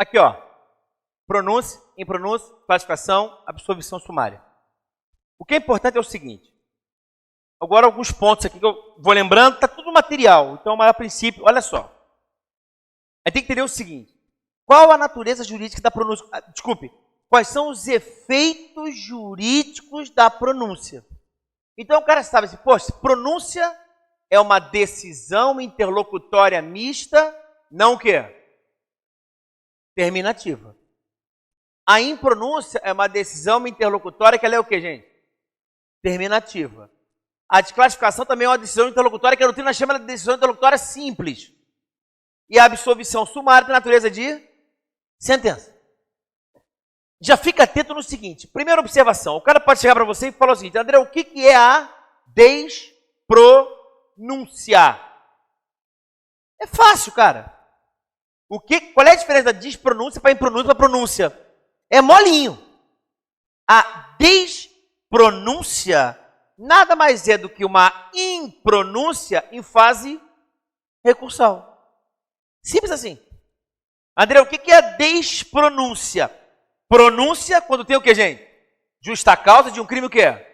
Aqui, ó. Pronúncia, impronúncia, classificação, absolvição sumária. O que é importante é o seguinte. Agora, alguns pontos aqui que eu vou lembrando, está tudo material. Então, a princípio, olha só. A gente tem que entender o seguinte. Qual a natureza jurídica da pronúncia? Desculpe. Quais são os efeitos jurídicos da pronúncia? Então, o cara sabe assim, poxa, pronúncia é uma decisão interlocutória mista, não o quê? Terminativa. A impronúncia é uma decisão interlocutória que ela é o quê, gente? Terminativa. A desclassificação também é uma decisão interlocutória que a doutrina chama de decisão interlocutória simples. E a absolvição sumária tem natureza de sentença. Já fica atento no seguinte. Primeira observação. O cara pode chegar para você e falar o seguinte. André, o que é a despronúncia? É fácil, cara. Qual é a diferença da despronúncia para impronúncia para pronúncia? É molinho. A despronúncia nada mais é do que uma impronúncia em fase recursal. Simples assim. André, o que é a despronúncia? Pronúncia quando tem o que, gente? Justa causa de um crime o quê?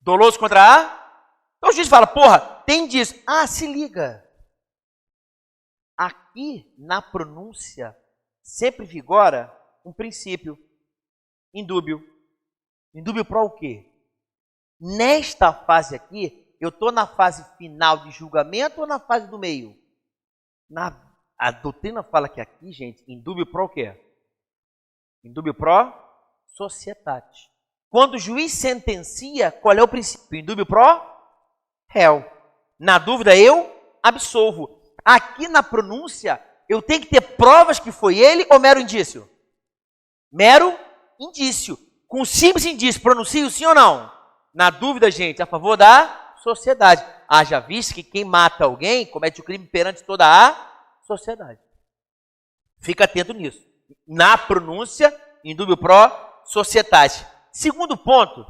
Doloso contra a... Então o juiz fala, porra, tem disso. Ah, se liga. Aqui na pronúncia sempre vigora um princípio. Indúbio. Indúbio para o quê? Nesta fase aqui, eu estou na fase final de julgamento ou na fase do meio? A doutrina fala que aqui, gente, indúbio pro o quê? Indúbio pro societate. Quando o juiz sentencia, qual é o princípio? Indúbio pro réu. Na dúvida, eu absolvo. Aqui na pronúncia, eu tenho que ter provas que foi ele ou mero indício? Mero indício. Com simples indício, pronuncio sim ou não? Na dúvida, gente, a favor da sociedade. Haja visto que quem mata alguém comete o crime perante toda a sociedade. Fica atento nisso. Na pronúncia, indúbio pro societate. Segundo ponto,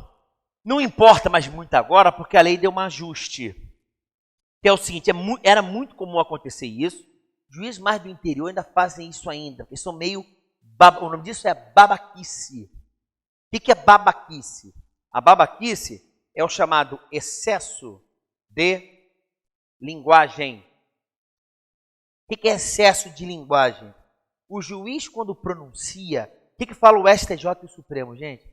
não importa mais muito agora, porque a lei deu um ajuste. Que é o seguinte, era muito comum acontecer isso. Juízes mais do interior ainda fazem isso ainda. Eles são meio... O nome disso é babaquice. O que é babaquice? A babaquice é o chamado excesso de linguagem. O que é excesso de linguagem? O juiz, quando pronuncia, o que fala o STJ e o Supremo, gente?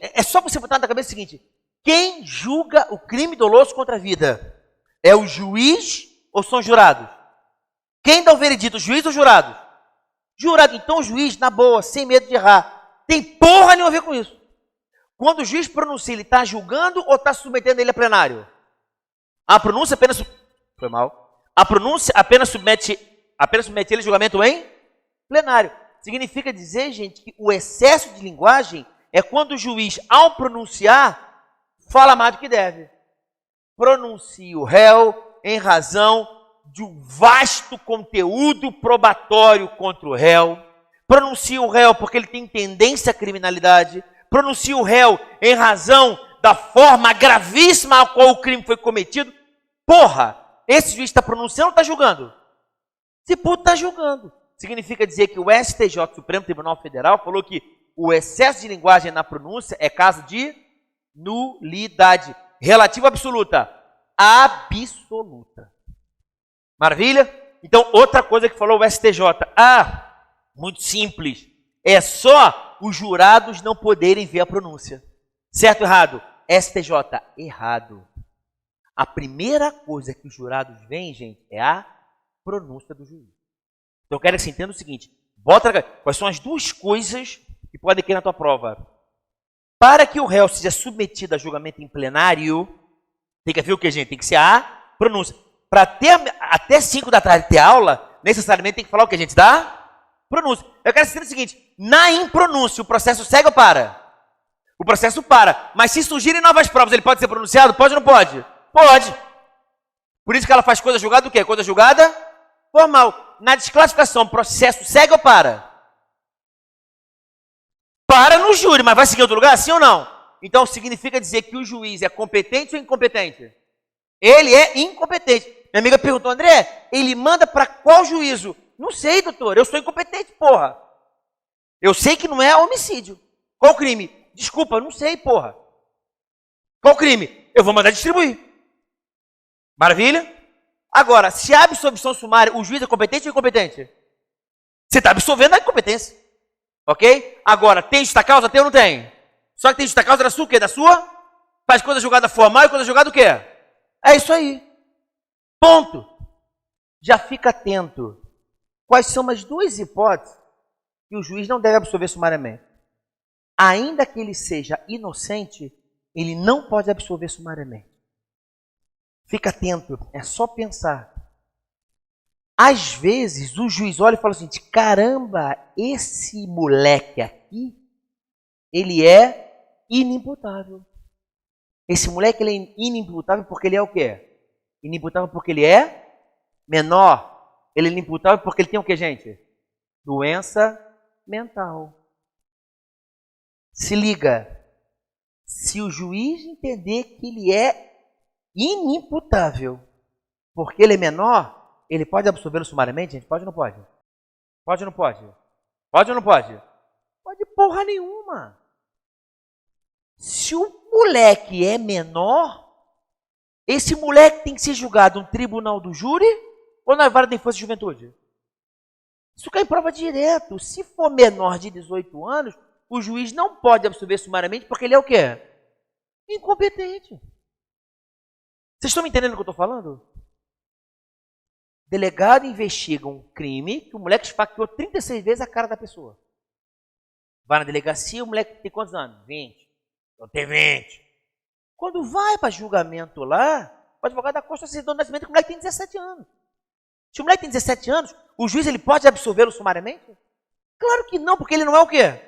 É só você botar na cabeça o seguinte, quem julga o crime doloso contra a vida? É o juiz ou são jurados? Quem dá o veredito, o juiz ou jurado? Jurado. Então o juiz, na boa, sem medo de errar, tem porra nenhuma a ver com isso. Quando o juiz pronuncia, ele está julgando ou está submetendo ele a plenário? A pronúncia apenas... Foi mal. A pronúncia apenas submete ele a julgamento em plenário. Significa dizer, gente, que o excesso de linguagem é quando o juiz, ao pronunciar, fala mais do que deve. Pronuncia o réu em razão de um vasto conteúdo probatório contra o réu. Pronuncia o réu porque ele tem tendência à criminalidade. Pronuncia o réu em razão da forma gravíssima a qual o crime foi cometido. Porra, esse juiz está pronunciando ou está julgando? Se puto está julgando. Significa dizer que o STJ, Supremo Tribunal Federal, falou que o excesso de linguagem na pronúncia é caso de nulidade. Relativa absoluta. Absoluta. Maravilha? Então, outra coisa que falou o STJ. Muito simples. É só os jurados não poderem ver a pronúncia. Certo ou errado? STJ, errado. A primeira coisa que os jurados veem, gente, é a pronúncia do juiz. Então, eu quero que você entenda o seguinte. Quais são as duas coisas que podem cair na tua prova? Para que o réu seja submetido a julgamento em plenário, tem que haver o que, gente? Tem que ser a pronúncia. Para ter até 5 da tarde ter aula, necessariamente tem que falar o que, gente? Da pronúncia. Eu quero dizer o seguinte, na impronúncia, o processo segue ou para? O processo para. Mas se surgirem novas provas, ele pode ser pronunciado? Pode ou não pode? Pode. Por isso que ela faz coisa julgada o quê? Coisa julgada formal. Na desclassificação, o processo segue ou para? Para no júri, mas vai seguir em outro lugar? Sim ou não? Então, significa dizer que o juiz é competente ou incompetente? Ele é incompetente. Minha amiga perguntou, André, ele manda para qual juízo? Não sei, doutor, eu sou incompetente, porra. Eu sei que não é homicídio. Qual o crime? Desculpa, eu não sei, porra. Qual o crime? Eu vou mandar distribuir. Maravilha? Agora, se a absolvição sumária, o juiz é competente ou incompetente? Você está absolvendo a incompetência. Ok? Agora, tem justa causa? Tem ou não tem? Só que tem justa causa da sua o quê? Da sua? Faz coisa julgada formal e coisa julgada o quê? É isso aí. Ponto. Já fica atento. Quais são as duas hipóteses que o juiz não deve absolver sumariamente? Ainda que ele seja inocente, ele não pode absolver sumariamente. Fica atento, é só pensar. Às vezes o juiz olha e fala assim, caramba, esse moleque aqui, ele é inimputável. Esse moleque ele é inimputável porque ele é o quê? Inimputável porque ele é menor. Ele é inimputável porque ele tem o quê, gente? Doença mental. Se liga. Se o juiz entender que ele é inimputável porque ele é menor, ele pode absolvê-lo sumariamente, gente? Pode ou não pode? Pode ou não pode? Pode ou não pode? Pode porra nenhuma. Se o moleque é menor, esse moleque tem que ser julgado no tribunal do júri ou na vara da infância e juventude? Isso cai em prova direto. Se for menor de 18 anos, o juiz não pode absolver sumariamente porque ele é o quê? Incompetente. Vocês estão me entendendo o que eu estou falando? Delegado investiga um crime que o moleque esfaqueou 36 vezes a cara da pessoa. Vai na delegacia, o moleque tem quantos anos? 20. Eu tenho 20. Quando vai para julgamento lá, o advogado da Costa certidão de nascimento que o moleque tem 17 anos. Se o moleque tem 17 anos, o juiz ele pode absolvê-lo sumariamente? Claro que não, porque ele não é o quê?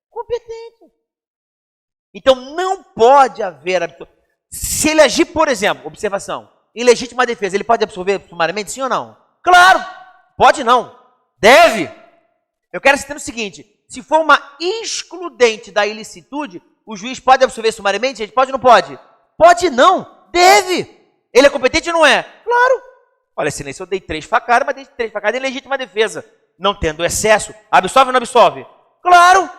Competente. Então não pode haver absolvição. Se ele agir, por exemplo, observação, em legítima defesa, ele pode absolver sumariamente, sim ou não? Claro! Pode não. Deve. Eu quero citar o seguinte, se for uma excludente da ilicitude, o juiz pode absolver sumariamente, gente? Pode ou não pode? Pode não. Deve. Ele é competente ou não é? Claro. Olha, excelência, eu dei 3 facadas, mas dei 3 facadas em legítima defesa. Não tendo excesso, absolve ou não absolve? Claro.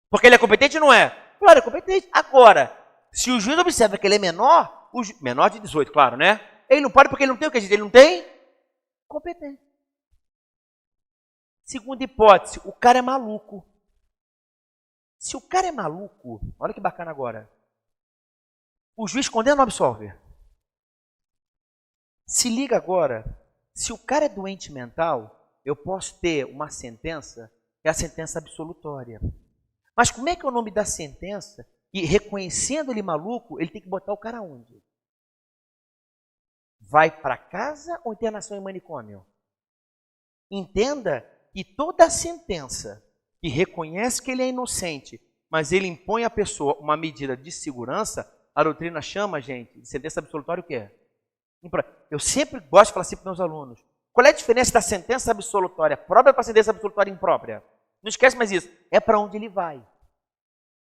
Porque ele é competente ou não é? Claro, é competente. Agora, se o juiz observa que ele é menor, menor de 18, claro, né? Ele não pode porque ele não tem o que dizer, ele não tem competência. Segunda hipótese, o cara é maluco. Se o cara é maluco, olha que bacana agora. O juiz condena ou não absolve? Se liga agora, se o cara é doente mental, eu posso ter uma sentença, que é a sentença absolutória. Mas como é que é o nome da sentença? E reconhecendo ele maluco, ele tem que botar o cara onde? Vai para casa ou internação em manicômio? Entenda que toda sentença que reconhece que ele é inocente, mas ele impõe à pessoa uma medida de segurança, a doutrina chama, gente, de sentença absolutória o quê? Eu sempre gosto de falar assim para os meus alunos. Qual é a diferença da sentença absolutória própria para a sentença absolutória imprópria? Não esquece mais isso. É para onde ele vai.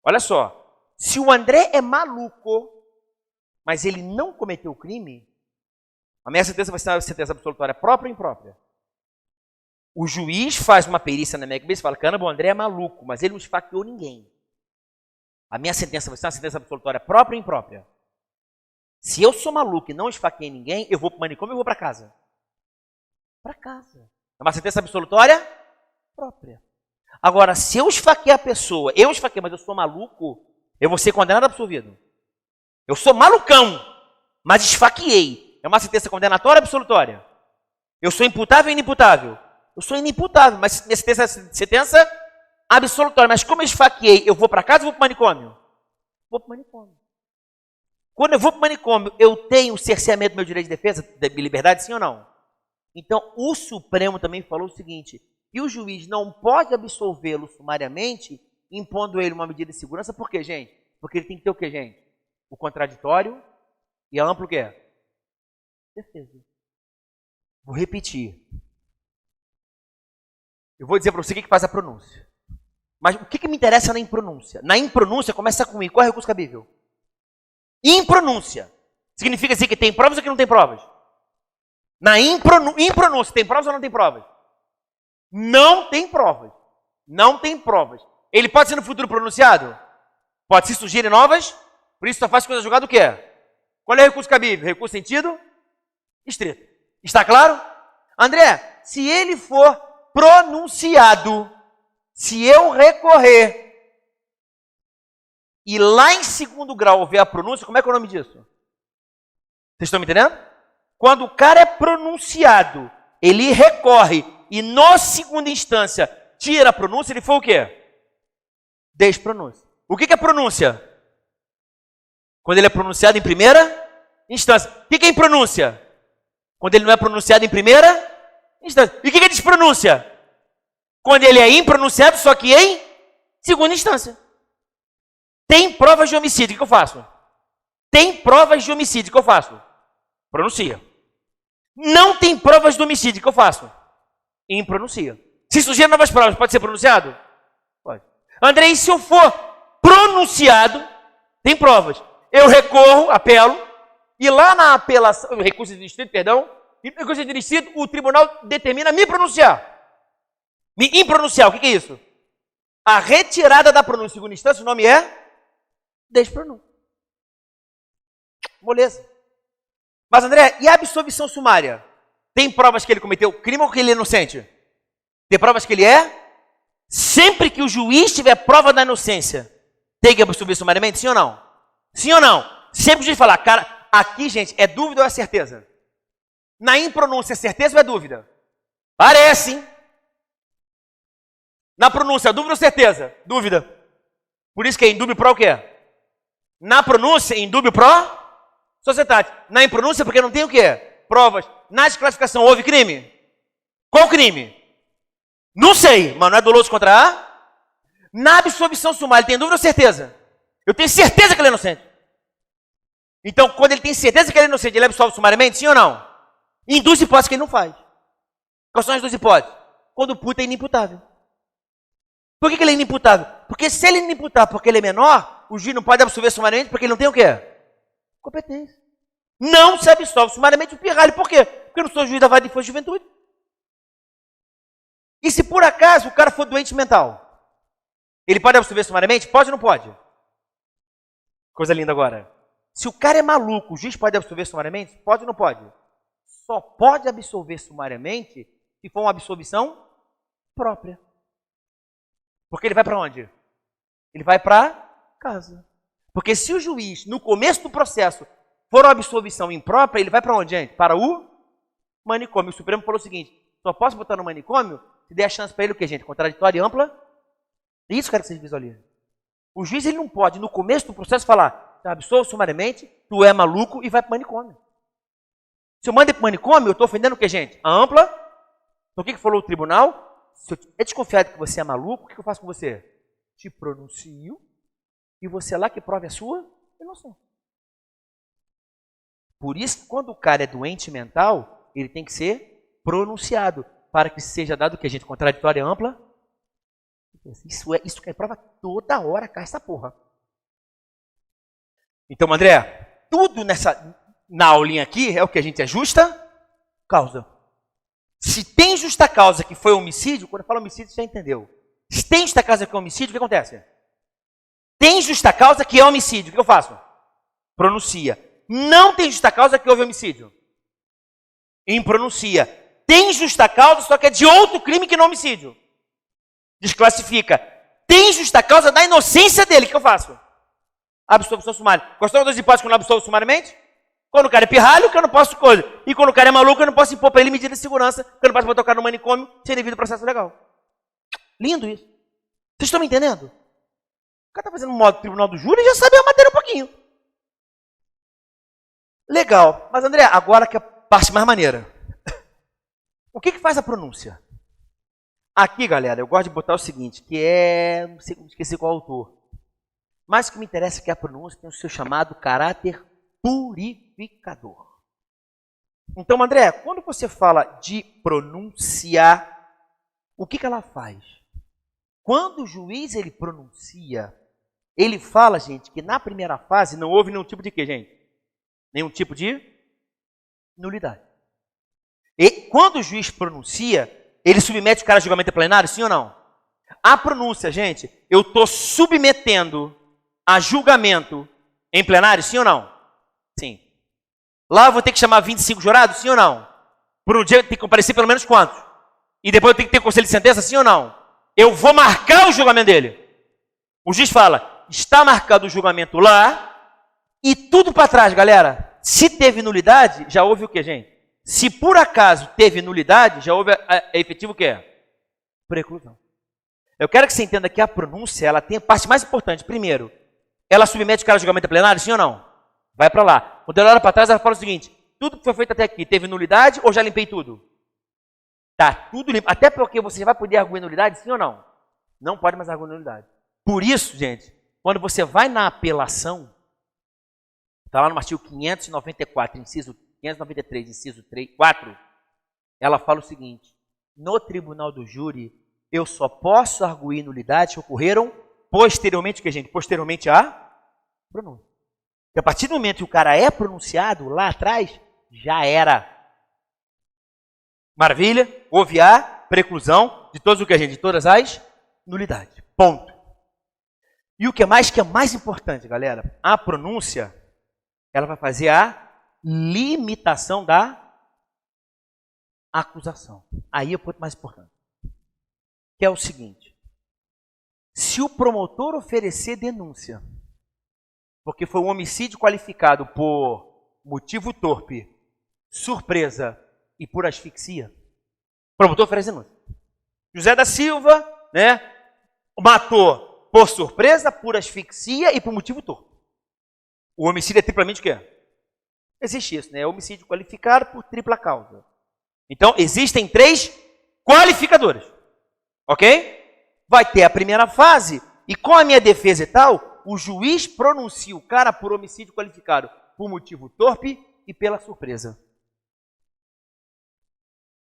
Olha só. Se o André é maluco, mas ele não cometeu o crime, a minha sentença vai ser uma sentença absolutória própria ou imprópria? O juiz faz uma perícia na minha cabeça e fala, caramba, o André é maluco, mas ele não esfaqueou ninguém. A minha sentença vai ser uma sentença absolutória própria ou imprópria? Se eu sou maluco e não esfaqueei ninguém, eu vou para o manicômio e vou para casa. Para casa. É uma sentença absolutória própria. Agora, se eu esfaqueei a pessoa, eu esfaqueei, mas eu sou maluco, eu vou ser condenado ou absolvido? Eu sou malucão, mas esfaqueei. É uma sentença condenatória ou absolutória? Eu sou imputável ou inimputável? Eu sou inimputável, mas minha sentença absolutória. Mas como eu esfaqueei, eu vou para casa ou vou para o manicômio? Vou para o manicômio. Quando eu vou para o manicômio, eu tenho o cerceamento do meu direito de defesa, de liberdade, sim ou não? Então, o Supremo também falou o seguinte, que o juiz não pode absolvê-lo sumariamente, impondo ele uma medida de segurança, por quê, gente? Porque ele tem que ter o quê, gente? O contraditório e a ampla o quê? Defesa. Vou repetir. Eu vou dizer para você o que faz a pronúncia. Mas o que me interessa na impronúncia? Na impronúncia, começa com I. Qual é o recurso cabível? Impronúncia. Significa dizer que tem provas ou que não tem provas? Na impronúncia, tem provas ou não tem provas? Não tem provas. Não tem provas. Ele pode ser no futuro pronunciado? Pode se surgirem novas, por isso só faz coisa julgada o quê? Qual é o recurso cabível? Recurso sentido estrito. Está claro? André, se ele for pronunciado, se eu recorrer e lá em segundo grau houver a pronúncia, como é que é o nome disso? Vocês estão me entendendo? Quando o cara é pronunciado, ele recorre e na segunda instância tira a pronúncia, ele foi o quê? Despronúncia. O que é pronúncia? Quando ele é pronunciado em primeira instância. O que é impronúncia? Quando ele não é pronunciado em primeira instância. E o que é despronúncia? Quando ele é impronunciado, só que em segunda instância. Tem provas de homicídio, o que eu faço? Tem provas de homicídio, o que eu faço? Pronuncia. Não tem provas de homicídio, o que eu faço? Impronuncia. Se surgirem novas provas, pode ser pronunciado? Pode. André, e se eu for pronunciado, tem provas. Eu recorro, apelo, e lá na apelação, recurso de distrito, perdão, recurso de distrito, o tribunal determina me pronunciar. Me impronunciar, o que é isso? A retirada da pronúncia em segunda instância, o nome é despronúncia. Moleza. Mas, André, e a absolvição sumária? Tem provas que ele cometeu crime ou que ele é inocente? Tem provas que ele é? Sempre que o juiz tiver prova da inocência, tem que absolver sumariamente? Sim ou não? Sim ou não? Sempre que o juiz falar, cara, aqui, gente, é dúvida ou é certeza? Na impronúncia, é certeza ou é dúvida? Parece, hein? Na pronúncia, dúvida ou certeza? Dúvida. Por isso que é indúbio pro o quê? Na pronúncia, indúbio pro sociedade. Na impronúncia, porque não tem o quê? Provas. Na desclassificação, houve crime? Qual crime? Não sei, mas não é doloso contra a? Na absolvição sumária, tem dúvida ou certeza? Eu tenho certeza que ele é inocente. Então, quando ele tem certeza que ele é inocente, ele absolve sumariamente, sim ou não? Em duas hipóteses que ele não faz. Quais são as duas hipóteses? Quando o puto é inimputável. Por que ele é inimputável? Porque se ele é inimputável porque ele é menor, o juiz não pode absolver sumariamente porque ele não tem o quê? Competência. Não se absolve sumariamente o pirralho. Por quê? Porque eu não sou juiz da vara de infância e juventude. E se por acaso o cara for doente mental, ele pode absolver sumariamente? Pode ou não pode? Coisa linda agora. Se o cara é maluco, o juiz pode absolver sumariamente? Pode ou não pode? Só pode absolver sumariamente se for uma absolvição própria. Porque ele vai para onde? Ele vai para casa. Porque se o juiz, no começo do processo, for uma absolvição imprópria, ele vai para onde, gente? Para o manicômio. O Supremo falou o seguinte, só posso botar no manicômio se der a chance para ele o quê, gente? Contraditória e ampla. Isso que eu quero que vocês visualizem. O juiz ele não pode, no começo do processo, falar, absolve sumariamente, tu é maluco e vai para o manicômio. Se eu mando para o manicômio, eu estou ofendendo o quê, gente? A ampla. Então o que falou o tribunal? Se eu é desconfiado que você é maluco, o que eu faço com você? Te pronuncio e você lá que prove a sua inocência. Por isso, quando o cara é doente mental, ele tem que ser pronunciado para que seja dado o que, gente? Contraditória ampla. Isso que é prova toda hora, cá, essa porra. Então, André, tudo na aulinha aqui é o que a gente é justa causa. Se tem justa causa que foi homicídio, quando eu falo homicídio, você já entendeu. Se tem justa causa que é homicídio, o que acontece? Tem justa causa que é homicídio, o que eu faço? Pronuncia. Não tem justa causa que houve homicídio. Impronuncia. Tem justa causa, só que é de outro crime que não homicídio. Desclassifica. Tem justa causa da inocência dele, o que eu faço? Absolvição sumária. Quais são as duas hipóteses quando eu absolvo sumariamente? Quando o cara é pirralho, que eu não posso coisa. E quando o cara é maluco, eu não posso impor para ele medida de segurança, que eu não posso botar o cara no manicômio sem devido processo legal. Lindo isso. Vocês estão me entendendo? O cara está fazendo um modo tribunal do júri e já sabe a matéria um pouquinho. Legal. Mas, André, agora que é a parte mais maneira. O que faz a pronúncia? Aqui, galera, eu gosto de botar o seguinte, que é... Não sei, esqueci qual autor. Mas o que me interessa é que a pronúncia tem o seu chamado caráter purificador. Então, André, quando você fala de pronúncia, o que ela faz? Quando o juiz ele pronuncia, ele fala, gente, que na primeira fase não houve nenhum tipo de quê, gente? Nenhum tipo de nulidade. E quando o juiz pronuncia, ele submete o cara a julgamento plenário, sim ou não? A pronúncia, gente, eu estou submetendo a julgamento em plenário, sim ou não? Sim. Lá eu vou ter que chamar 25 jurados, sim ou não? Por um dia tem que comparecer pelo menos quantos? E depois eu tenho que ter conselho de sentença, sim ou não? Eu vou marcar o julgamento dele. O juiz fala, está marcado o julgamento lá e tudo para trás, galera. Se teve nulidade, já houve o quê, gente? Se por acaso teve nulidade, já houve efetivo o quê? Preclusão. Eu quero que você entenda que a pronúncia, ela tem a parte mais importante. Primeiro, ela submete o cara a julgamento plenário, sim ou não? Vai para lá. Quando ela olha para trás, ela fala o seguinte, tudo que foi feito até aqui, teve nulidade ou já limpei tudo? Tá tudo limpo. Até porque você vai poder arguir nulidade, sim ou não? Não pode mais arguir nulidade. Por isso, gente, quando você vai na apelação, está lá no artigo 594, inciso 593, inciso 3, 4, ela fala o seguinte, no tribunal do júri, eu só posso arguir nulidades que ocorreram posteriormente, o que, gente? Posteriormente à pronúncia. E a partir do momento que o cara é pronunciado, lá atrás, já era. Maravilha, houve a preclusão de todos o que, gente? De todas as nulidades. Ponto. E o que é mais importante, galera? A pronúncia, ela vai fazer a limitação da acusação. Aí é o ponto mais importante. Que é o seguinte. Se o promotor oferecer denúncia, porque foi um homicídio qualificado por motivo torpe, surpresa e por asfixia, o promotor oferece denúncia. José da Silva, né, matou por surpresa, por asfixia e por motivo torpe. O homicídio é triplamente o quê? Existe isso, né? É homicídio qualificado por tripla causa. Então, existem 3 qualificadores. Ok? Vai ter a primeira fase, e com a minha defesa e tal, o juiz pronuncia o cara por homicídio qualificado por motivo torpe e pela surpresa.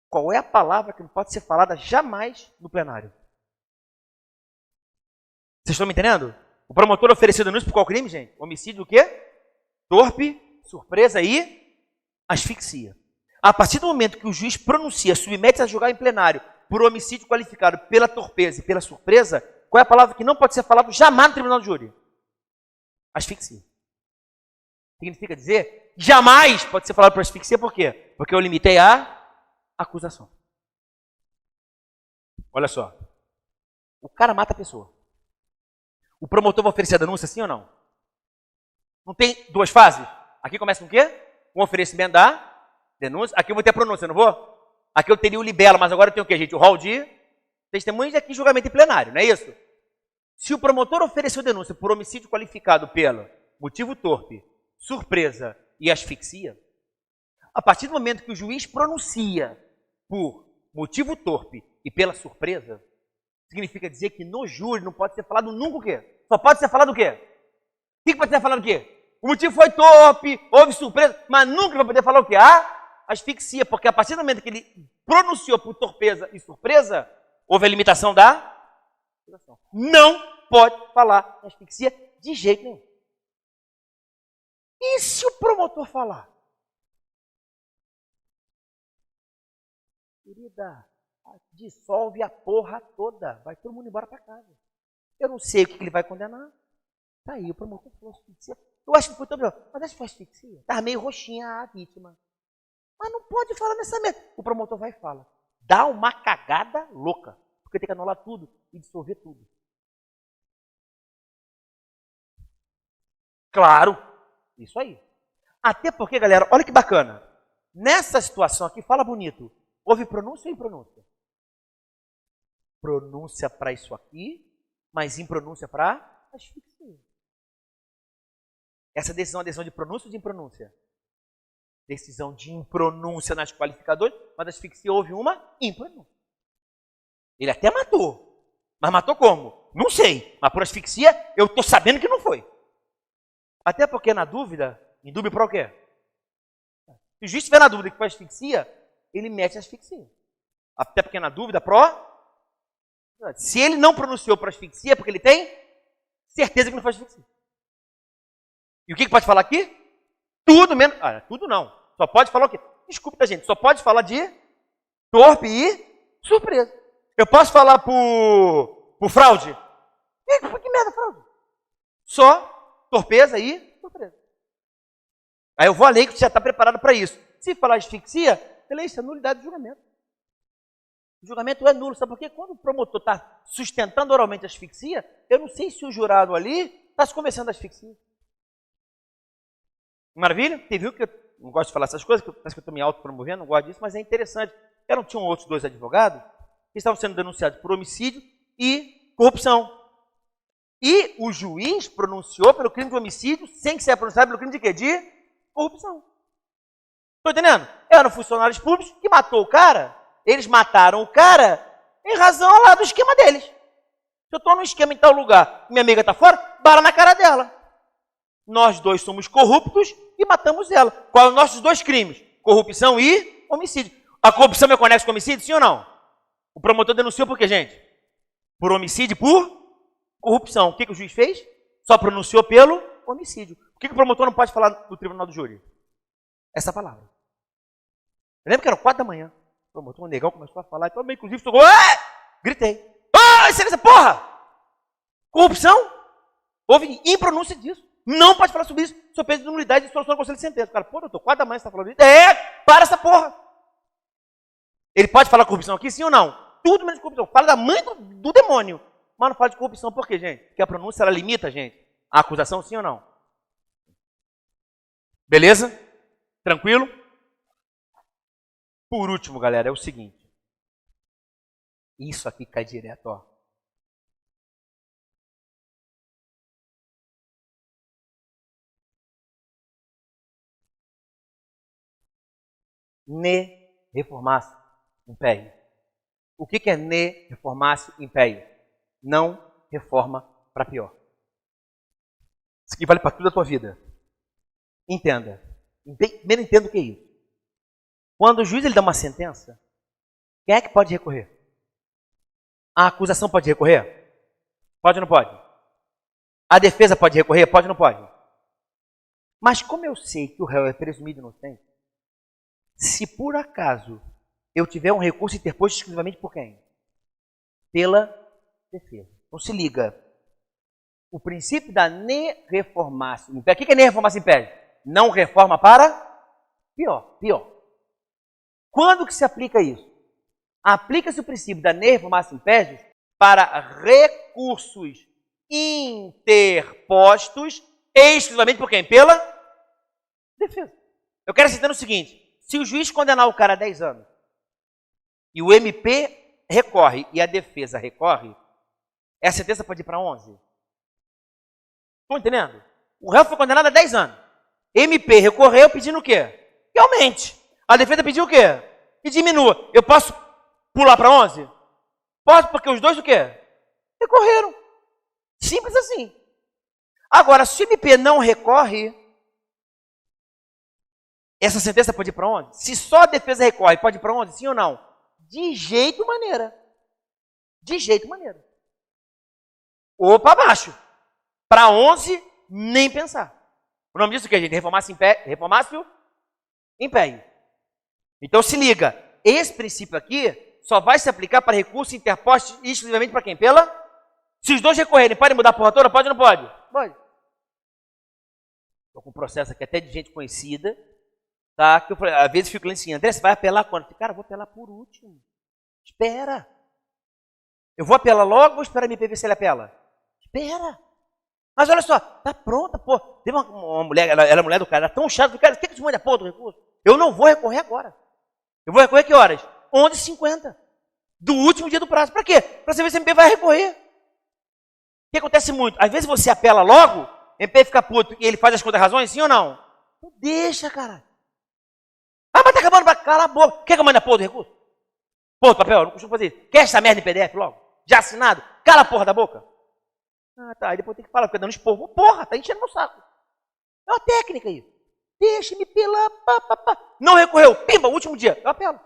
Qual é a palavra que não pode ser falada jamais no plenário? Vocês estão me entendendo? O promotor ofereceu denúncia por qual crime, gente? Homicídio o quê? Torpe, surpresa e asfixia. A partir do momento que o juiz pronuncia, submete a julgar em plenário por homicídio qualificado pela torpeza e pela surpresa, qual é a palavra que não pode ser falada jamais no tribunal de júri? Asfixia. Significa dizer, jamais pode ser falado por asfixia, por quê? Porque eu limitei a acusação. Olha só. O cara mata a pessoa. O promotor vai oferecer a denúncia, sim ou não? Não tem 2 fases? Aqui começa com o quê? Um oferecimento da denúncia. Aqui eu vou ter a pronúncia, não vou? Aqui eu teria o libelo, mas agora eu tenho o quê, gente? O rol de testemunhas e aqui julgamento em plenário, não é isso? Se o promotor ofereceu denúncia por homicídio qualificado pelo motivo torpe, surpresa e asfixia, a partir do momento que o juiz pronuncia por motivo torpe e pela surpresa, significa dizer que no júri não pode ser falado nunca o quê? Só pode ser falado o quê? O que pode ser falado o quê? O motivo foi torpe, houve surpresa, mas nunca vai poder falar o quê? Asfixia, porque a partir do momento que ele pronunciou por torpeza e surpresa, houve a limitação da acusação. Não pode falar asfixia de jeito nenhum. E se o promotor falar? Querida, dissolve a porra toda, vai todo mundo embora para casa. Eu não sei o que ele vai condenar. Tá aí, o promotor falou asfixia. Eu acho que foi todo mundo. Mas acho que foi asfixia. Estava meio roxinha a vítima. Mas não pode falar nessa mesa. O promotor vai e fala. Dá uma cagada louca. Porque tem que anular tudo e dissolver tudo. Claro. Isso aí. Até porque, galera, olha que bacana. Nessa situação aqui, fala bonito. Houve pronúncia ou impronúncia? Pronúncia para isso aqui, mas impronúncia para asfixia. Essa decisão é uma decisão de pronúncia ou de impronúncia? Decisão de impronúncia nas qualificadoras, mas asfixia houve uma impronúncia. Ele até matou. Mas matou como? Não sei. Mas por asfixia, eu estou sabendo que não foi. Até porque na dúvida, em dúvida para o quê? Se o juiz estiver na dúvida que foi asfixia, ele mete asfixia. Até porque na dúvida, se ele não pronunciou por asfixia, é porque ele tem certeza que não foi asfixia. E o que pode falar aqui? Tudo menos... tudo não. Só pode falar o quê? Desculpa, gente. Só pode falar de torpe e surpresa. Eu posso falar por fraude? Que merda fraude? Só torpeza e surpresa. Aí eu vou além que você já está preparado para isso. Se falar de asfixia, isso é nulidade de julgamento. O julgamento é nulo. Sabe por quê? Quando o promotor está sustentando oralmente a asfixia, eu não sei se o jurado ali está se convencendo da asfixia. Maravilha? Teve um que eu não gosto de falar essas coisas, que parece que eu estou me autopromovendo, não gosto disso, mas é interessante. Tinham outros 2 advogados que estavam sendo denunciados por homicídio e corrupção. E o juiz pronunciou pelo crime de homicídio sem que seja pronunciado pelo crime de quê? De corrupção. Estou entendendo? Eram funcionários públicos que matou o cara. Eles mataram o cara em razão lá do esquema deles. Se eu estou num esquema em tal lugar, minha amiga está fora, bala na cara dela. Nós 2 somos corruptos e matamos ela. Quais os nossos 2 crimes? Corrupção e homicídio. A corrupção é conexa com homicídio, sim ou não? O promotor denunciou por quê, gente? Por homicídio e por corrupção. O que o juiz fez? Só pronunciou pelo homicídio. O que o promotor não pode falar no tribunal do júri? Essa palavra. Eu lembro que era 4 da manhã. O promotor, um negão, começou a falar. Então, inclusive, chegou. Gritei. Excelência, porra! Corrupção? Houve impronúncia disso. Não pode falar sobre isso, sob pena de nulidade de solução do conselho de sentença. O cara, doutor, 4 da manhã você está falando isso? Para essa porra! Ele pode falar corrupção aqui, sim ou não? Tudo menos corrupção. Fala da mãe do demônio. Mas não fala de corrupção por quê, gente? Porque a pronúncia, ela limita, gente, a acusação, sim ou não? Beleza? Tranquilo? Por último, galera, é o seguinte. Isso aqui cai direto, ó. Ne reformasse império. O que é ne reformasse império? Não reforma para pior. Isso aqui vale para tudo a tua vida. Entenda. Primeiro entenda o que é isso. Quando o juiz ele dá uma sentença, quem é que pode recorrer? A acusação pode recorrer? Pode ou não pode? A defesa pode recorrer? Pode ou não pode? Mas como eu sei que o réu é presumido inocente, se por acaso eu tiver um recurso interposto exclusivamente por quem? Pela defesa. Então se liga. O princípio da ne reformatio império. O que é ne reformatio império? Não reforma para pior. Quando que se aplica isso? Aplica-se o princípio da ne reformatio império para recursos interpostos exclusivamente por quem? Pela defesa. Eu quero citar o seguinte. Se o juiz condenar o cara a 10 anos e o MP recorre e a defesa recorre, essa sentença pode ir para 11? Estão entendendo? O réu foi condenado a 10 anos. MP recorreu pedindo o quê? Que aumente. A defesa pediu o quê? Que diminua. Eu posso pular para 11? Posso, porque os dois o quê? Recorreram. Simples assim. Agora, se o MP não recorre, essa sentença pode ir para 11? Se só a defesa recorre, pode ir para 11? Sim ou não? De jeito maneira. De jeito maneira. Ou para baixo. Para 11, nem pensar. O nome disso é o que, gente? Reformatio império. Então se liga. Esse princípio aqui só vai se aplicar para recursos interpostos exclusivamente para quem? Pela? Se os dois recorrerem, pode mudar a porra toda? Pode ou não pode? Pode. Estou com um processo aqui até de gente conhecida. Tá? Que eu falei, às vezes fico lá assim, André, você vai apelar quando? Eu falei, cara, eu vou apelar por último. Espera. Eu vou apelar logo ou vou esperar a MPV se ele apela? Espera. Mas olha só, tá pronta, pô. Teve uma mulher, ela era mulher do cara, era tão chata, do cara, o que te manda a porra do recurso? Eu não vou recorrer agora. Eu vou recorrer que horas? 11h50. Do último dia do prazo. Para quê? Para você ver se a MP vai recorrer. O que acontece muito? Às vezes você apela logo, o MP fica puto e ele faz as contra-razões, sim ou não? Não deixa, cara. Ah, mas tá acabando, cala a boca. Quer que eu mande a porra do recurso? Porra do papel, eu não costumo fazer isso. Quer essa merda em PDF logo? Já assinado? Cala a porra da boca. Ah, tá. Aí depois tem que falar, fica dando esporro. Porra, tá enchendo meu saco. É uma técnica isso. Deixa-me pelar, pá. Não recorreu, pimba, último dia. Eu apelo.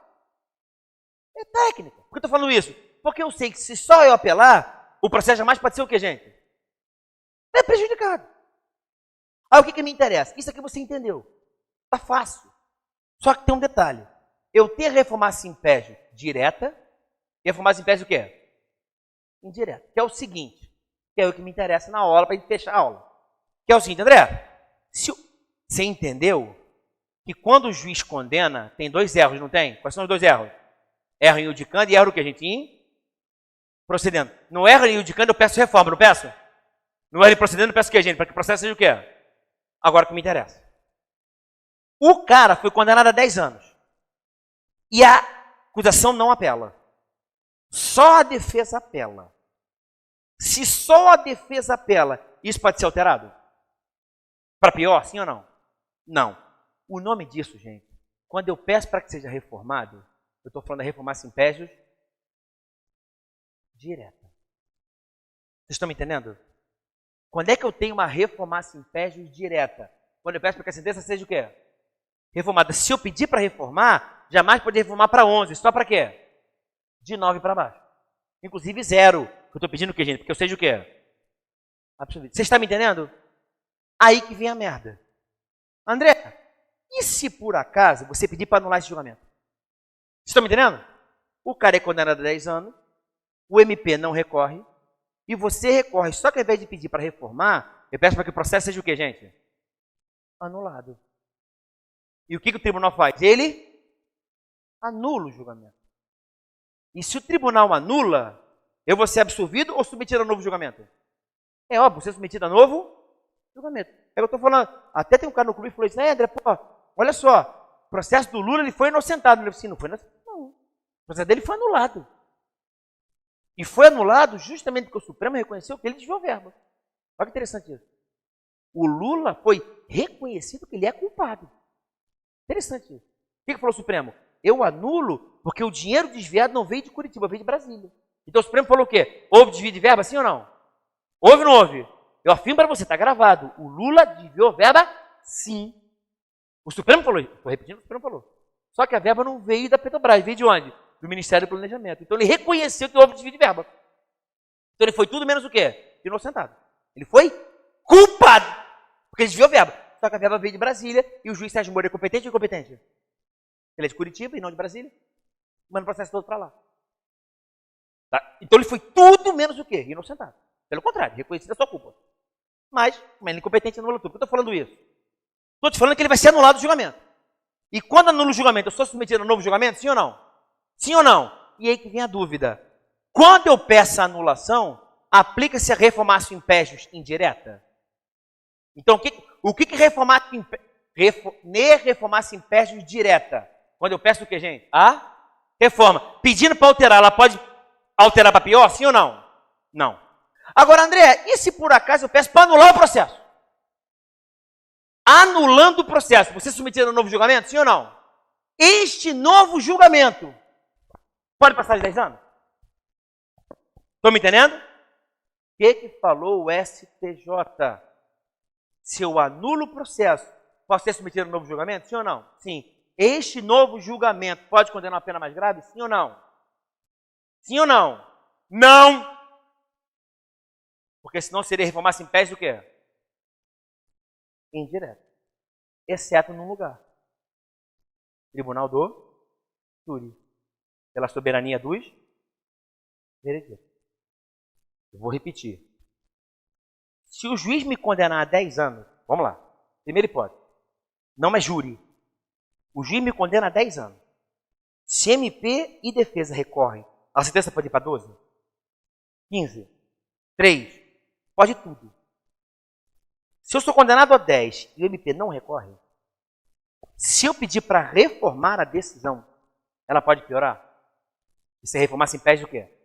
É técnica. Por que eu tô falando isso? Porque eu sei que se só eu apelar, o processo jamais pode ser o quê, gente? É prejudicado. Aí o que me interessa? Isso aqui você entendeu. Tá fácil. Só que tem um detalhe. Eu ter reformatio império direta e reformar-se em pés o quê? Indireta. Que é o seguinte, que é o que me interessa na aula, para a gente fechar a aula. Que é o seguinte, André, você entendeu que quando o juiz condena, tem dois erros, não tem? Quais são os dois erros? Erro em indicando e erro o que, gente? Em procedendo. No erro em indicando eu peço reforma, não peço? No erro em procedendo eu peço o que, gente? Para que o processo seja o quê? Agora o que me interessa. O cara foi condenado a 10 anos. E a acusação não apela. Só a defesa apela. Se só a defesa apela, isso pode ser alterado? Para pior, sim ou não? Não. O nome disso, gente, quando eu peço para que seja reformado, eu estou falando da reformar-se in pejus direta. Vocês estão me entendendo? Quando é que eu tenho uma reformar-se in pejus direta? Quando eu peço para que a sentença seja o quê? Reformada. Se eu pedir para reformar, jamais poder reformar para 11. Só para quê? De 9 para baixo. Inclusive 0. Eu estou pedindo o quê, gente? Porque eu seja o quê? Absoluto. Você está me entendendo? Aí que vem a merda. André, e se por acaso você pedir para anular esse julgamento? Vocês estão me entendendo? O cara é condenado a 10 anos, o MP não recorre, e você recorre. Só que ao invés de pedir para reformar, eu peço para que o processo seja o quê, gente? Anulado. E o que o tribunal faz? Ele anula o julgamento. E se o tribunal anula, eu vou ser absolvido ou submetido a novo julgamento? É óbvio, ser submetido a novo julgamento. É que eu estou falando, até tem um cara no clube que falou isso, André, pô, olha só, o processo do Lula ele foi inocentado. Ele disse, não foi inocentado, não. O processo dele foi anulado. E foi anulado justamente porque o Supremo reconheceu que ele desviou verba. Olha que interessante isso. O Lula foi reconhecido que ele é culpado. Interessante isso. O que falou o Supremo? Eu anulo porque o dinheiro desviado não veio de Curitiba, veio de Brasília. Então o Supremo falou o quê? Houve desvio de verba, sim ou não? Houve ou não houve? Eu afirmo para você, está gravado. O Lula desviou verba, sim. O Supremo falou, estou repetindo, o Supremo falou. Só que a verba não veio da Petrobras, veio de onde? Do Ministério do Planejamento. Então ele reconheceu que houve desvio de verba. Então ele foi tudo menos o quê? Inocentado. Ele foi culpado, porque ele desviou verba. Só que a verba veio de Brasília e o juiz Sérgio Moro é competente ou incompetente? Ele é de Curitiba e não de Brasília. Manda o processo todo para lá. Tá? Então ele foi tudo menos o quê? Inocentado. Pelo contrário, reconhecido a sua culpa. Mas ele é incompetente anula tudo. Por que eu estou falando isso? Estou te falando que ele vai ser anulado o julgamento. E quando anula o julgamento, eu sou submetido a um novo julgamento? Sim ou não? Sim ou não? E aí que vem a dúvida. Quando eu peço a anulação, aplica-se a reformatio in pejus indireta? Então, o que reformatio in pejus direta? Quando eu peço o que, gente? A reforma. Pedindo para alterar, ela pode alterar para pior? Sim ou não? Não. Agora, André, e se por acaso eu peço para anular o processo? Anulando o processo, você submetido a um novo julgamento? Sim ou não? Este novo julgamento pode passar de 10 anos? Estão me entendendo? O que falou o STJ? Se eu anulo o processo, posso ser submetido a um novo julgamento? Sim ou não? Sim. Este novo julgamento pode condenar uma pena mais grave? Sim ou não? Sim ou não? Não! Porque senão seria reformatio in pejus o quê? Indireto. Exceto num lugar. Tribunal do Júri. Pela soberania dos veredictos. Eu vou repetir. Se o juiz me condenar a 10 anos, vamos lá. Primeira hipótese. Não é júri. O juiz me condena a 10 anos. Se MP e defesa recorrem, a sentença pode ir para 12? 15? 3? Pode tudo. Se eu sou condenado a 10 e o MP não recorre, se eu pedir para reformar a decisão, ela pode piorar? E se reformatio in pejus o quê?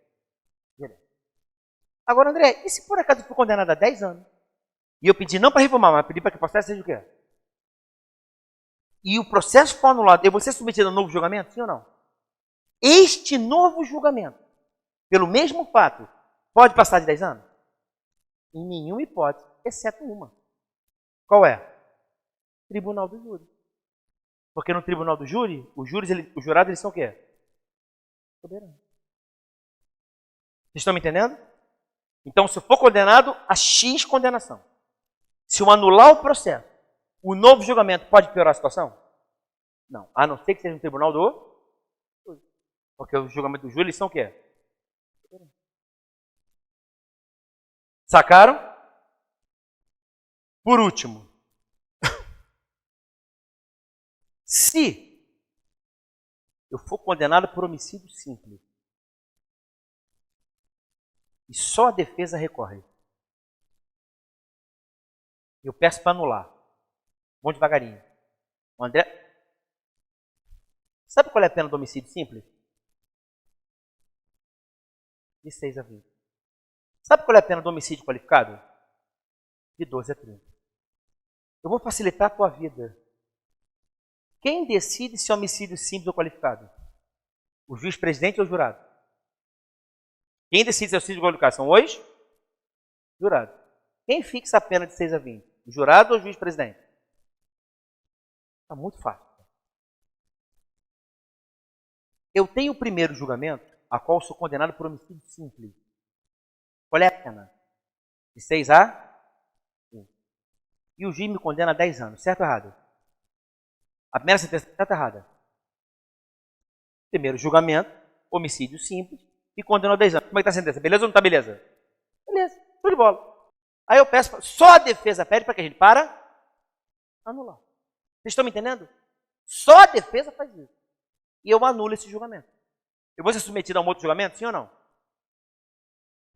Agora, André, e se por acaso eu for condenado a 10 anos, e eu pedir não para reformar, mas pedir para que o processo seja o quê? E o processo for anulado, eu vou ser submetido a um novo julgamento, sim ou não? Este novo julgamento, pelo mesmo fato, pode passar de 10 anos? Em nenhuma hipótese, exceto uma. Qual é? Tribunal do Júri. Porque no Tribunal do Júri, os jurados eles são o quê? Soberanos. Vocês estão me entendendo? Então, se eu for condenado a X condenação, se eu anular o processo, o novo julgamento pode piorar a situação? Não. A não ser que seja no Tribunal do Júri. Porque o julgamento do júri, eles são o quê? Sacaram? Por último, se eu for condenado por homicídio simples e só a defesa recorre, eu peço para anular. Vamos devagarinho. O André, sabe qual é a pena do homicídio simples? De 6 a 20. Sabe qual é a pena do homicídio qualificado? De 12 a 30. Eu vou facilitar a tua vida. Quem decide se é homicídio simples ou qualificado? O juiz presidente ou o jurado? Quem decide se é homicídio qualificado? São os jurados. Quem fixa a pena de 6 a 20? O jurado ou o juiz presidente? Está muito fácil. Eu tenho o primeiro julgamento, a qual sou condenado por homicídio simples. Qual é a pena? De 6 a 1. E o juiz me condena a 10 anos. Certo ou errado? A primeira sentença, certo ou errada? Primeiro julgamento, homicídio simples, e condenou a 10 anos. Como é que está a sentença? Beleza ou não está beleza? Beleza, show de bola. Aí eu peço, só a defesa pede para que a gente anular. Vocês estão me entendendo? Só a defesa faz isso. E eu anulo esse julgamento. Eu vou ser submetido a um outro julgamento, sim ou não?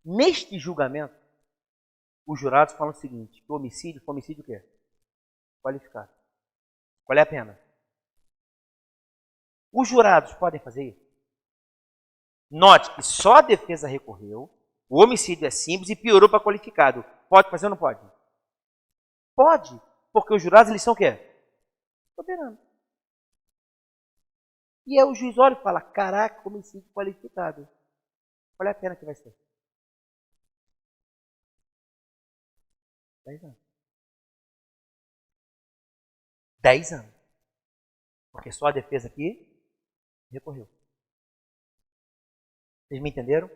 Neste julgamento, os jurados falam o seguinte, que o homicídio foi homicídio o quê? Qualificado. Qual é a pena? Os jurados podem fazer isso? Note que só a defesa recorreu, o homicídio é simples e piorou para qualificado. Pode fazer ou não pode? Pode, porque os jurados eles são o quê? Soberanos. E aí o juiz olha e fala, caraca, homicídio qualificado. Qual é a pena que vai ser? 10 anos. 10 anos. Porque só a defesa aqui recorreu. Vocês me entenderam?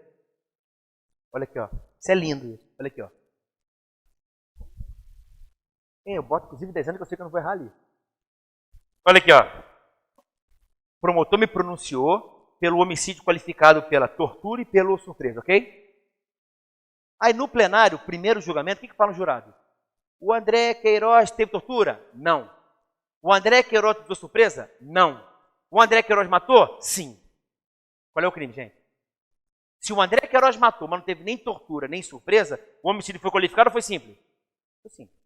Olha aqui, ó. Isso é lindo isso. Olha aqui, ó. Eu boto inclusive 10 anos que eu sei que eu não vou errar ali. Olha aqui, ó. O promotor me pronunciou pelo homicídio qualificado pela tortura e pelo surpresa, ok? Aí no plenário, primeiro julgamento, o que fala o jurado? O André Queiroz teve tortura? Não. O André Queiroz teve surpresa? Não. O André Queiroz matou? Sim. Qual é o crime, gente? Se o André Queiroz matou, mas não teve nem tortura, nem surpresa, o homicídio foi qualificado ou foi simples? Foi simples.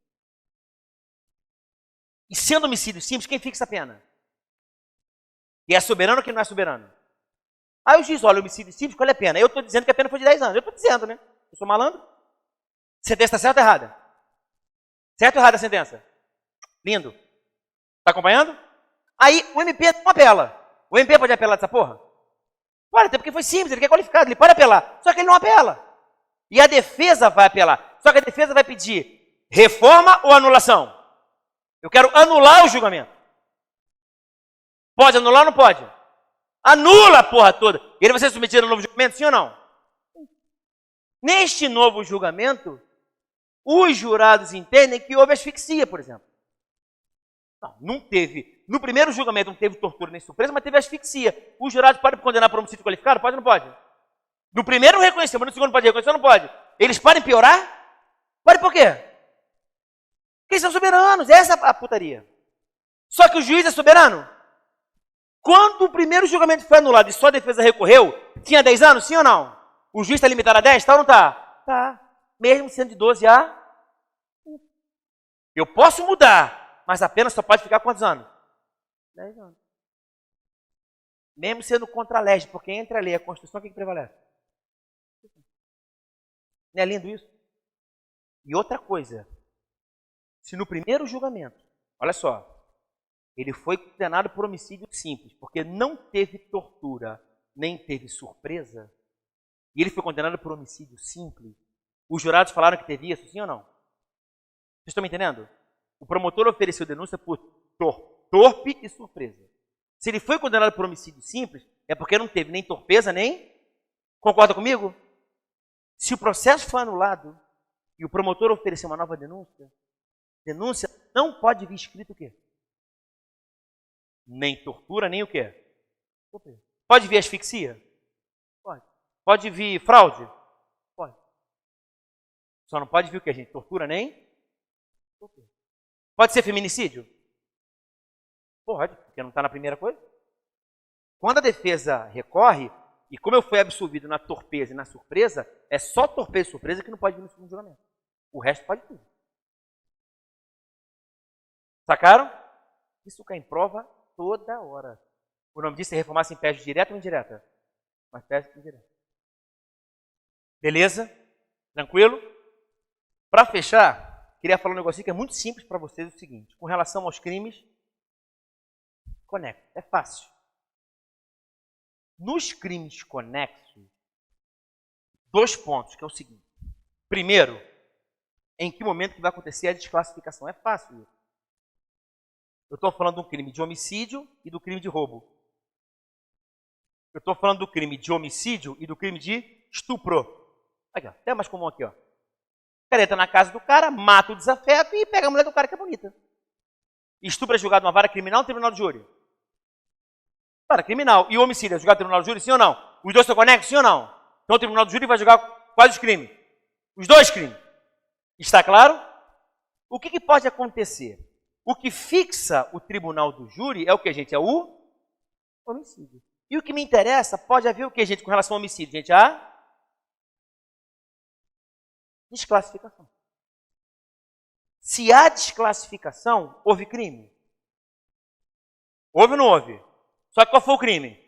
E sendo homicídio simples, quem fixa a pena? E é soberano ou quem não é soberano? Aí o juiz olha o homicídio simples, qual é a pena? Eu estou dizendo que a pena foi de 10 anos. Eu estou dizendo, né? Eu sou malandro. Sentença está certa ou errada? Certo ou errada a sentença? Lindo. Está acompanhando? Aí o MP não apela. O MP pode apelar dessa porra? Pode, até porque foi simples, ele quer qualificado, ele pode apelar. Só que ele não apela. E a defesa vai apelar. Só que a defesa vai pedir reforma ou anulação? Eu quero anular o julgamento. Pode anular ou não pode? Anula a porra toda. Ele vai ser submetido a um novo julgamento, sim ou não? Neste novo julgamento, os jurados entendem que houve asfixia, por exemplo. Não teve. No primeiro julgamento não teve tortura nem surpresa, mas teve asfixia. Os jurados podem condenar por homicídio qualificado? Pode ou não pode? No primeiro não reconheceu, mas no segundo pode reconhecer ou não pode? Eles podem piorar? Pode por quê? Porque eles são soberanos, essa é a putaria. Só que o juiz é soberano. Quando o primeiro julgamento foi anulado e só a defesa recorreu, tinha 10 anos, sim ou não? O juiz está limitado a 10, tá ou não tá? Tá. Mesmo sendo de 12 a... Eu posso mudar, mas a pena só pode ficar quantos anos? 10 anos. Mesmo sendo contra a lei, porque entre a lei e a Constituição, o que prevalece? Não é lindo isso? E outra coisa, se no primeiro julgamento, olha só, ele foi condenado por homicídio simples, porque não teve tortura, nem teve surpresa, e ele foi condenado por homicídio simples, os jurados falaram que teve isso, sim ou não? Vocês estão me entendendo? O promotor ofereceu denúncia por torpe e surpresa. Se ele foi condenado por homicídio simples, é porque não teve nem torpeza, nem... Concorda comigo? Se o processo foi anulado e o promotor oferecer uma nova denúncia não pode vir escrito o quê? Nem tortura, nem o quê? Torpeza. Pode vir asfixia? Pode. Pode vir fraude? Pode. Só não pode vir o que, gente? Tortura nem? Tortura. Pode ser feminicídio? Pode, porque não está na primeira coisa. Quando a defesa recorre, e como eu fui absolvido na torpeza e na surpresa, é só torpeza e surpresa que não pode vir no segundo julgamento. O resto pode tudo. Sacaram? Isso cai em prova toda hora. O nome disso é reformar-se em pés direta ou indireta? Mas pés indireta. Beleza? Tranquilo? Para fechar, queria falar um negocinho que é muito simples para vocês, o seguinte. Com relação aos crimes, conecta. É fácil. Nos crimes conexos, 2 pontos, que é o seguinte. Primeiro, em que momento que vai acontecer a desclassificação? É fácil isso. Eu estou falando de um crime de homicídio e do crime de roubo. Eu estou falando do crime de homicídio e do crime de estupro. Aqui, ó, até mais comum aqui, ó. O cara entra na casa do cara, mata o desafeto e pega a mulher do cara que é bonita. Estupro é julgado numa vara criminal ou tribunal de júri? Vara criminal. E o homicídio é julgado no tribunal de júri, sim ou não? Os dois estão conectados, sim ou não? Então o tribunal de júri vai julgar quais os crimes? Os 2 crimes. Está claro? O que pode acontecer? O que fixa o tribunal do júri é o que, gente? É o homicídio. E o que me interessa, pode haver o que, gente, com relação ao homicídio? Gente, a desclassificação. Se há desclassificação, houve crime. Houve ou não houve? Só que qual foi o crime?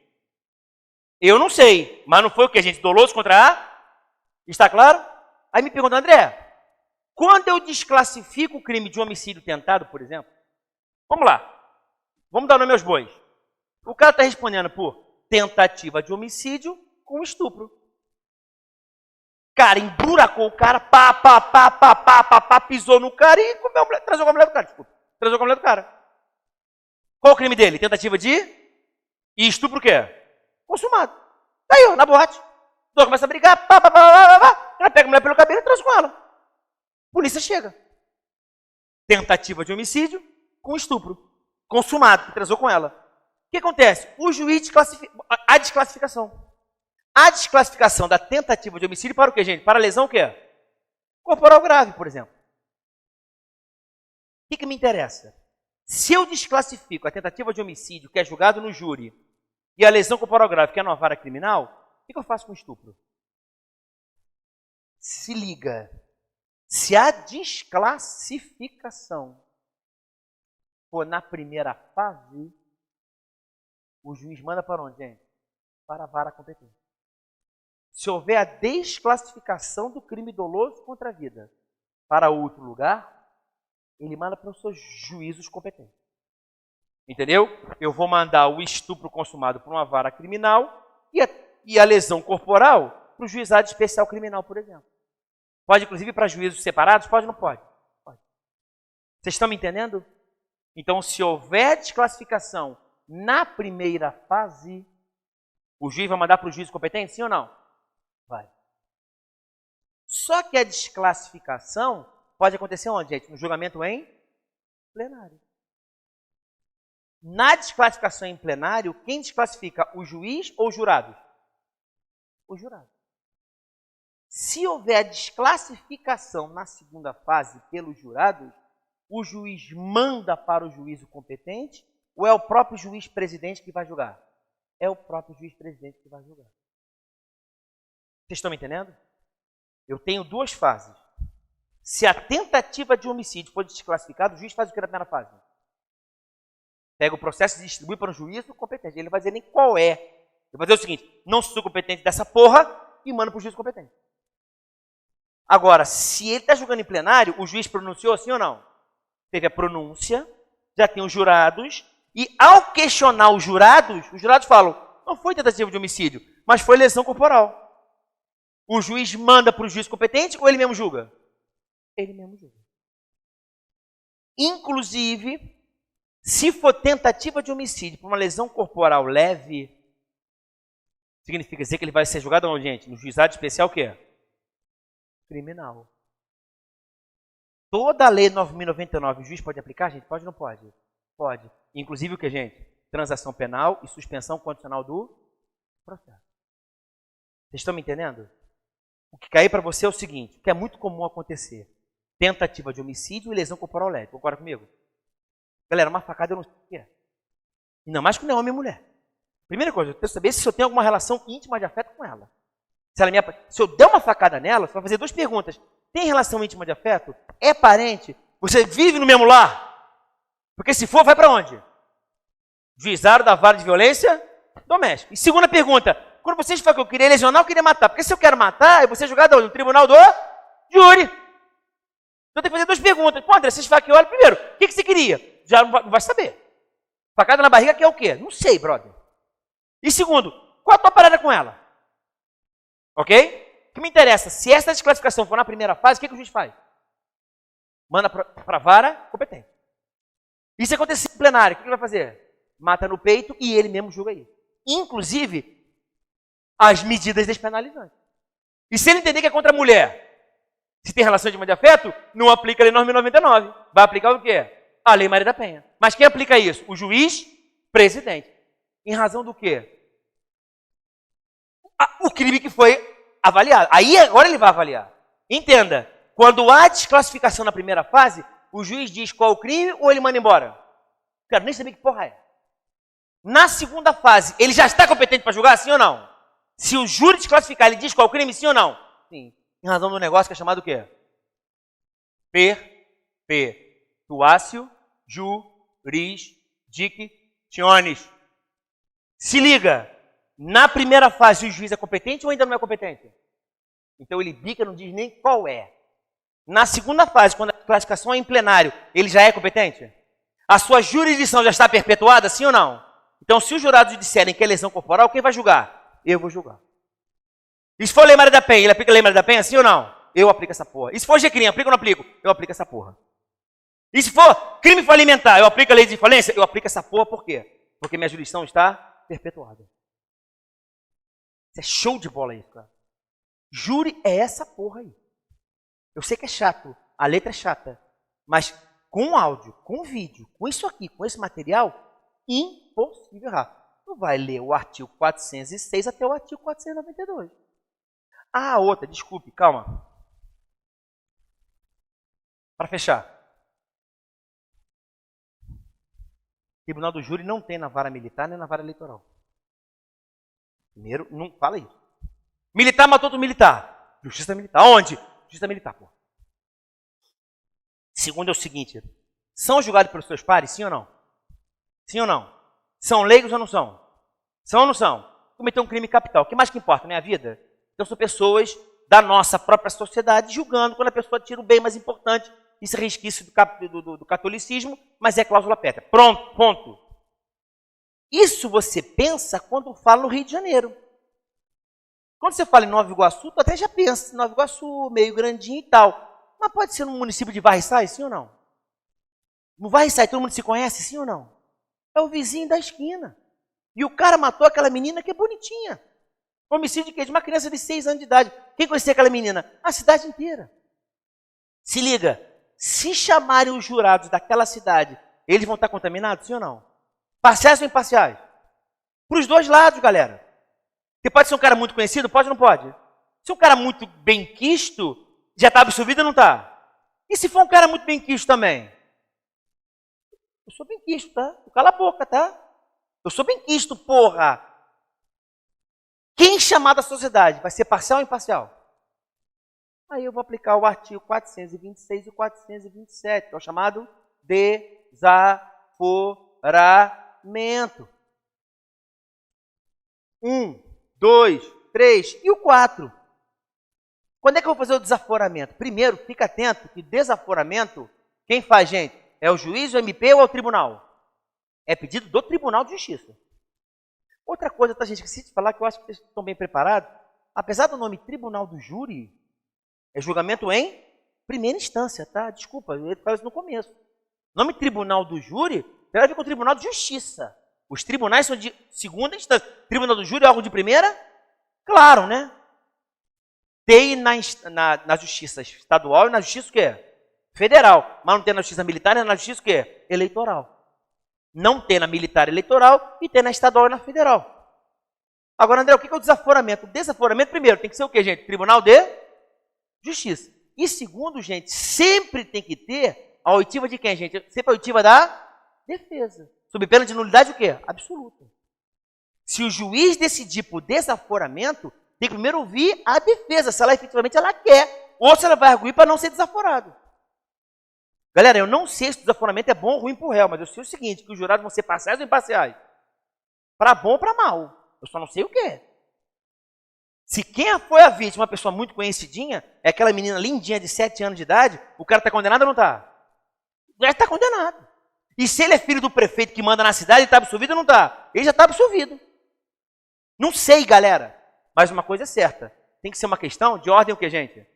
Eu não sei, mas não foi o que, gente? Doloso contra a? Está claro? Aí me pergunta, André, quando eu desclassifico o crime de homicídio tentado, por exemplo, vamos lá, vamos dar nome aos bois. O cara está respondendo por tentativa de homicídio com estupro. Cara, emburacou o cara, pisou no cara e comeu a mulher, transou com a mulher do cara, desculpa. Transou com a mulher do cara. Qual o crime dele? Tentativa de... E estupro o quê? Consumado. Aí, ó, na boate. O dois começa a brigar, ela pega a mulher pelo cabelo e transa com ela. Polícia chega. Tentativa de homicídio com estupro. Consumado, que transou com ela. O que acontece? O juiz desclassifica a desclassificação. A desclassificação da tentativa de homicídio para o quê, gente? Para a lesão o quê? Corporal grave, por exemplo. O que me interessa? Se eu desclassifico a tentativa de homicídio, que é julgado no júri, e a lesão corporal grave, que é numa vara criminal, o que eu faço com o estupro? Se liga. Se a desclassificação for na primeira fase, o juiz manda para onde, gente? Para a vara competente. Se houver a desclassificação do crime doloso contra a vida para outro lugar, ele manda para os seus juízos competentes. Entendeu? Eu vou mandar o estupro consumado por uma vara criminal e a lesão corporal para o juizado especial criminal, por exemplo. Pode, inclusive, para juízos separados? Pode ou não pode? Pode. Vocês estão me entendendo? Então, se houver desclassificação na primeira fase, o juiz vai mandar para o juiz competente, sim ou não? Vai. Só que a desclassificação pode acontecer onde, gente? No julgamento em plenário. Na desclassificação em plenário, quem desclassifica? O juiz ou os jurados? O jurado. Se houver desclassificação na segunda fase pelos jurados, o juiz manda para o juízo competente ou é o próprio juiz presidente que vai julgar? É o próprio juiz presidente que vai julgar. Vocês estão me entendendo? Eu tenho 2 fases. Se a tentativa de homicídio for desclassificada, o juiz faz o que na primeira fase? Pega o processo e distribui para o juízo competente. Ele não vai dizer nem qual é. Ele vai dizer o seguinte, não sou competente dessa porra e manda para o juízo competente. Agora, se ele está julgando em plenário, o juiz pronunciou sim ou não? Teve a pronúncia, já tem os jurados, e ao questionar os jurados falam, não foi tentativa de homicídio, mas foi lesão corporal. O juiz manda para o juiz competente ou ele mesmo julga? Ele mesmo julga. Inclusive, se for tentativa de homicídio por uma lesão corporal leve, significa dizer que ele vai ser julgado onde, gente? No juizado especial o quê? Criminal. Toda a lei 9.099 o juiz pode aplicar, gente? Pode ou não pode? Pode. Inclusive o que, gente? Transação penal e suspensão condicional do processo. Vocês estão me entendendo? O que cair para você é o seguinte, que é muito comum acontecer. Tentativa de homicídio e lesão corporal leve. Concorda comigo? Galera, uma facada eu não sei o que é. Ainda mais quando é homem e mulher. Primeira coisa, eu tenho que saber se eu tenho alguma relação íntima de afeto com ela. Se eu der uma facada nela, você vai fazer 2 perguntas. Tem relação íntima de afeto? É parente? Você vive no mesmo lar? Porque se for, vai para onde? Juizado da vara de violência doméstica. E segunda pergunta, quando vocês falam que eu queria lesionar, eu queria matar. Porque se eu quero matar, eu vou ser julgado no tribunal do júri. Então tem que fazer 2 perguntas. Pô, André, vocês falam que olha primeiro, o que você queria? Já não vai saber. Facada na barriga quer o quê? Não sei, brother. E segundo, qual a tua parada com ela? Ok? O que me interessa, se essa desclassificação for na primeira fase, o que o juiz faz? Manda para a vara competente. E se acontecer em plenário, o que ele vai fazer? Mata no peito e ele mesmo julga isso. Inclusive, as medidas despenalizantes. E se ele entender que é contra a mulher, se tem relação de afeto, não aplica a Lei 9.099. Vai aplicar o quê? A Lei Maria da Penha. Mas quem aplica isso? O juiz presidente. Em razão do quê? O crime que foi avaliado. Aí agora ele vai avaliar. Entenda, quando há desclassificação na primeira fase, o juiz diz qual o crime ou ele manda embora? Quero nem saber que porra é. Na segunda fase, ele já está competente para julgar, sim ou não? Se o júri desclassificar, ele diz qual o crime, sim ou não? Sim. Em razão do negócio que é chamado o quê? Perpetuatio jurisdictionis. Se liga, na primeira fase o juiz é competente ou ainda não é competente? Então ele bica, não diz nem qual é. Na segunda fase, quando a classificação é em plenário, ele já é competente? A sua jurisdição já está perpetuada, sim ou não? Então, se os jurados disserem que é lesão corporal, quem vai julgar? Eu vou julgar. E se for Lei Maria da Penha, ele aplica a Lei Maria da Penha, sim ou não? Eu aplico essa porra. E se for GCRIM, aplica ou não aplico? Eu aplico essa porra. E se for crime falimentar, eu aplico a lei de falência? Eu aplico essa porra por quê? Porque minha jurisdição está perpetuada. Isso é show de bola isso, cara. Júri é essa porra aí. Eu sei que é chato, a letra é chata, mas com áudio, com vídeo, com isso aqui, com esse material, impossível errar. Tu vai ler o artigo 406 até o artigo 492. Ah, outra, desculpe, calma. Para fechar. Tribunal do Júri não tem na vara militar nem na vara eleitoral. Primeiro, não fala isso. Militar matou outro militar. Justiça militar. Onde? Justiça militar, pô. Segundo é o seguinte. São julgados pelos seus pares, sim ou não? Sim ou não? São leigos ou não são? São ou não são? Cometeu um crime capital. O que mais que importa, não é a vida? Então são pessoas da nossa própria sociedade julgando quando a pessoa tira o bem mais importante. Isso é resquício do catolicismo, mas é cláusula pétrea. Pronto, ponto. Isso você pensa quando fala no Rio de Janeiro. Quando você fala em Nova Iguaçu, tu até já pensa em Nova Iguaçu, meio grandinho e tal. Mas pode ser no município de Varriçai, sim ou não? No Varriçai todo mundo se conhece, sim ou não? É o vizinho da esquina. E o cara matou aquela menina que é bonitinha. Homicídio de uma criança de 6 anos de idade. Quem conhecia aquela menina? A cidade inteira. Se liga, se chamarem os jurados daquela cidade, eles vão estar contaminados, sim ou não? Parciais ou imparciais? Para os dois lados, galera. Você pode ser um cara muito conhecido? Pode ou não pode? Se um cara muito benquisto, já está absolvido ou não está? E se for um cara muito benquisto também? Eu sou benquisto, tá? Cala a boca, tá? Eu sou benquisto, porra! Quem chamar da sociedade vai ser parcial ou imparcial? Aí eu vou aplicar o artigo 426 e 427, que é o chamado desaforamento. 1, 2, 3 e o 4. Quando é que eu vou fazer o desaforamento? Primeiro, fica atento que desaforamento, quem faz, gente? É o juiz, o MP ou é o tribunal? É pedido do Tribunal de Justiça. Outra coisa, tá, gente, esqueci de falar que eu acho que vocês estão bem preparados. Apesar do nome Tribunal do Júri, é julgamento em primeira instância, tá? Desculpa, eu falei isso no começo. O nome Tribunal do Júri tem a ver com o Tribunal de Justiça. Os tribunais são de segunda instância. Tribunal do Júri é algo de primeira? Claro, né? Tem na Justiça Estadual e na Justiça o quê? Federal. Mas não tem na Justiça Militar e na Justiça o quê? Eleitoral. Não tem na Militar Eleitoral e tem na Estadual e na Federal. Agora, André, o que é o desaforamento? O desaforamento, primeiro, tem que ser o quê, gente? Tribunal de Justiça. E segundo, gente, sempre tem que ter a oitiva de quem, gente? Sempre a oitiva da defesa. Sob pena de nulidade o quê? Absoluta. Se o juiz decidir por desaforamento, tem que primeiro ouvir a defesa, se ela efetivamente ela quer, ou se ela vai arguir para não ser desaforado. Galera, eu não sei se o desaforamento é bom ou ruim para o réu, mas eu sei o seguinte, que os jurados vão ser parciais ou imparciais? Para bom ou para mal. Eu só não sei o que é. Se quem foi a vítima, uma pessoa muito conhecidinha, é aquela menina lindinha de 7 anos de idade, o cara está condenado ou não está? Já está condenado. E se ele é filho do prefeito que manda na cidade, ele está absolvido ou não está? Ele já está absolvido. Não sei, galera. Mas uma coisa é certa. Tem que ser uma questão de ordem o que, gente?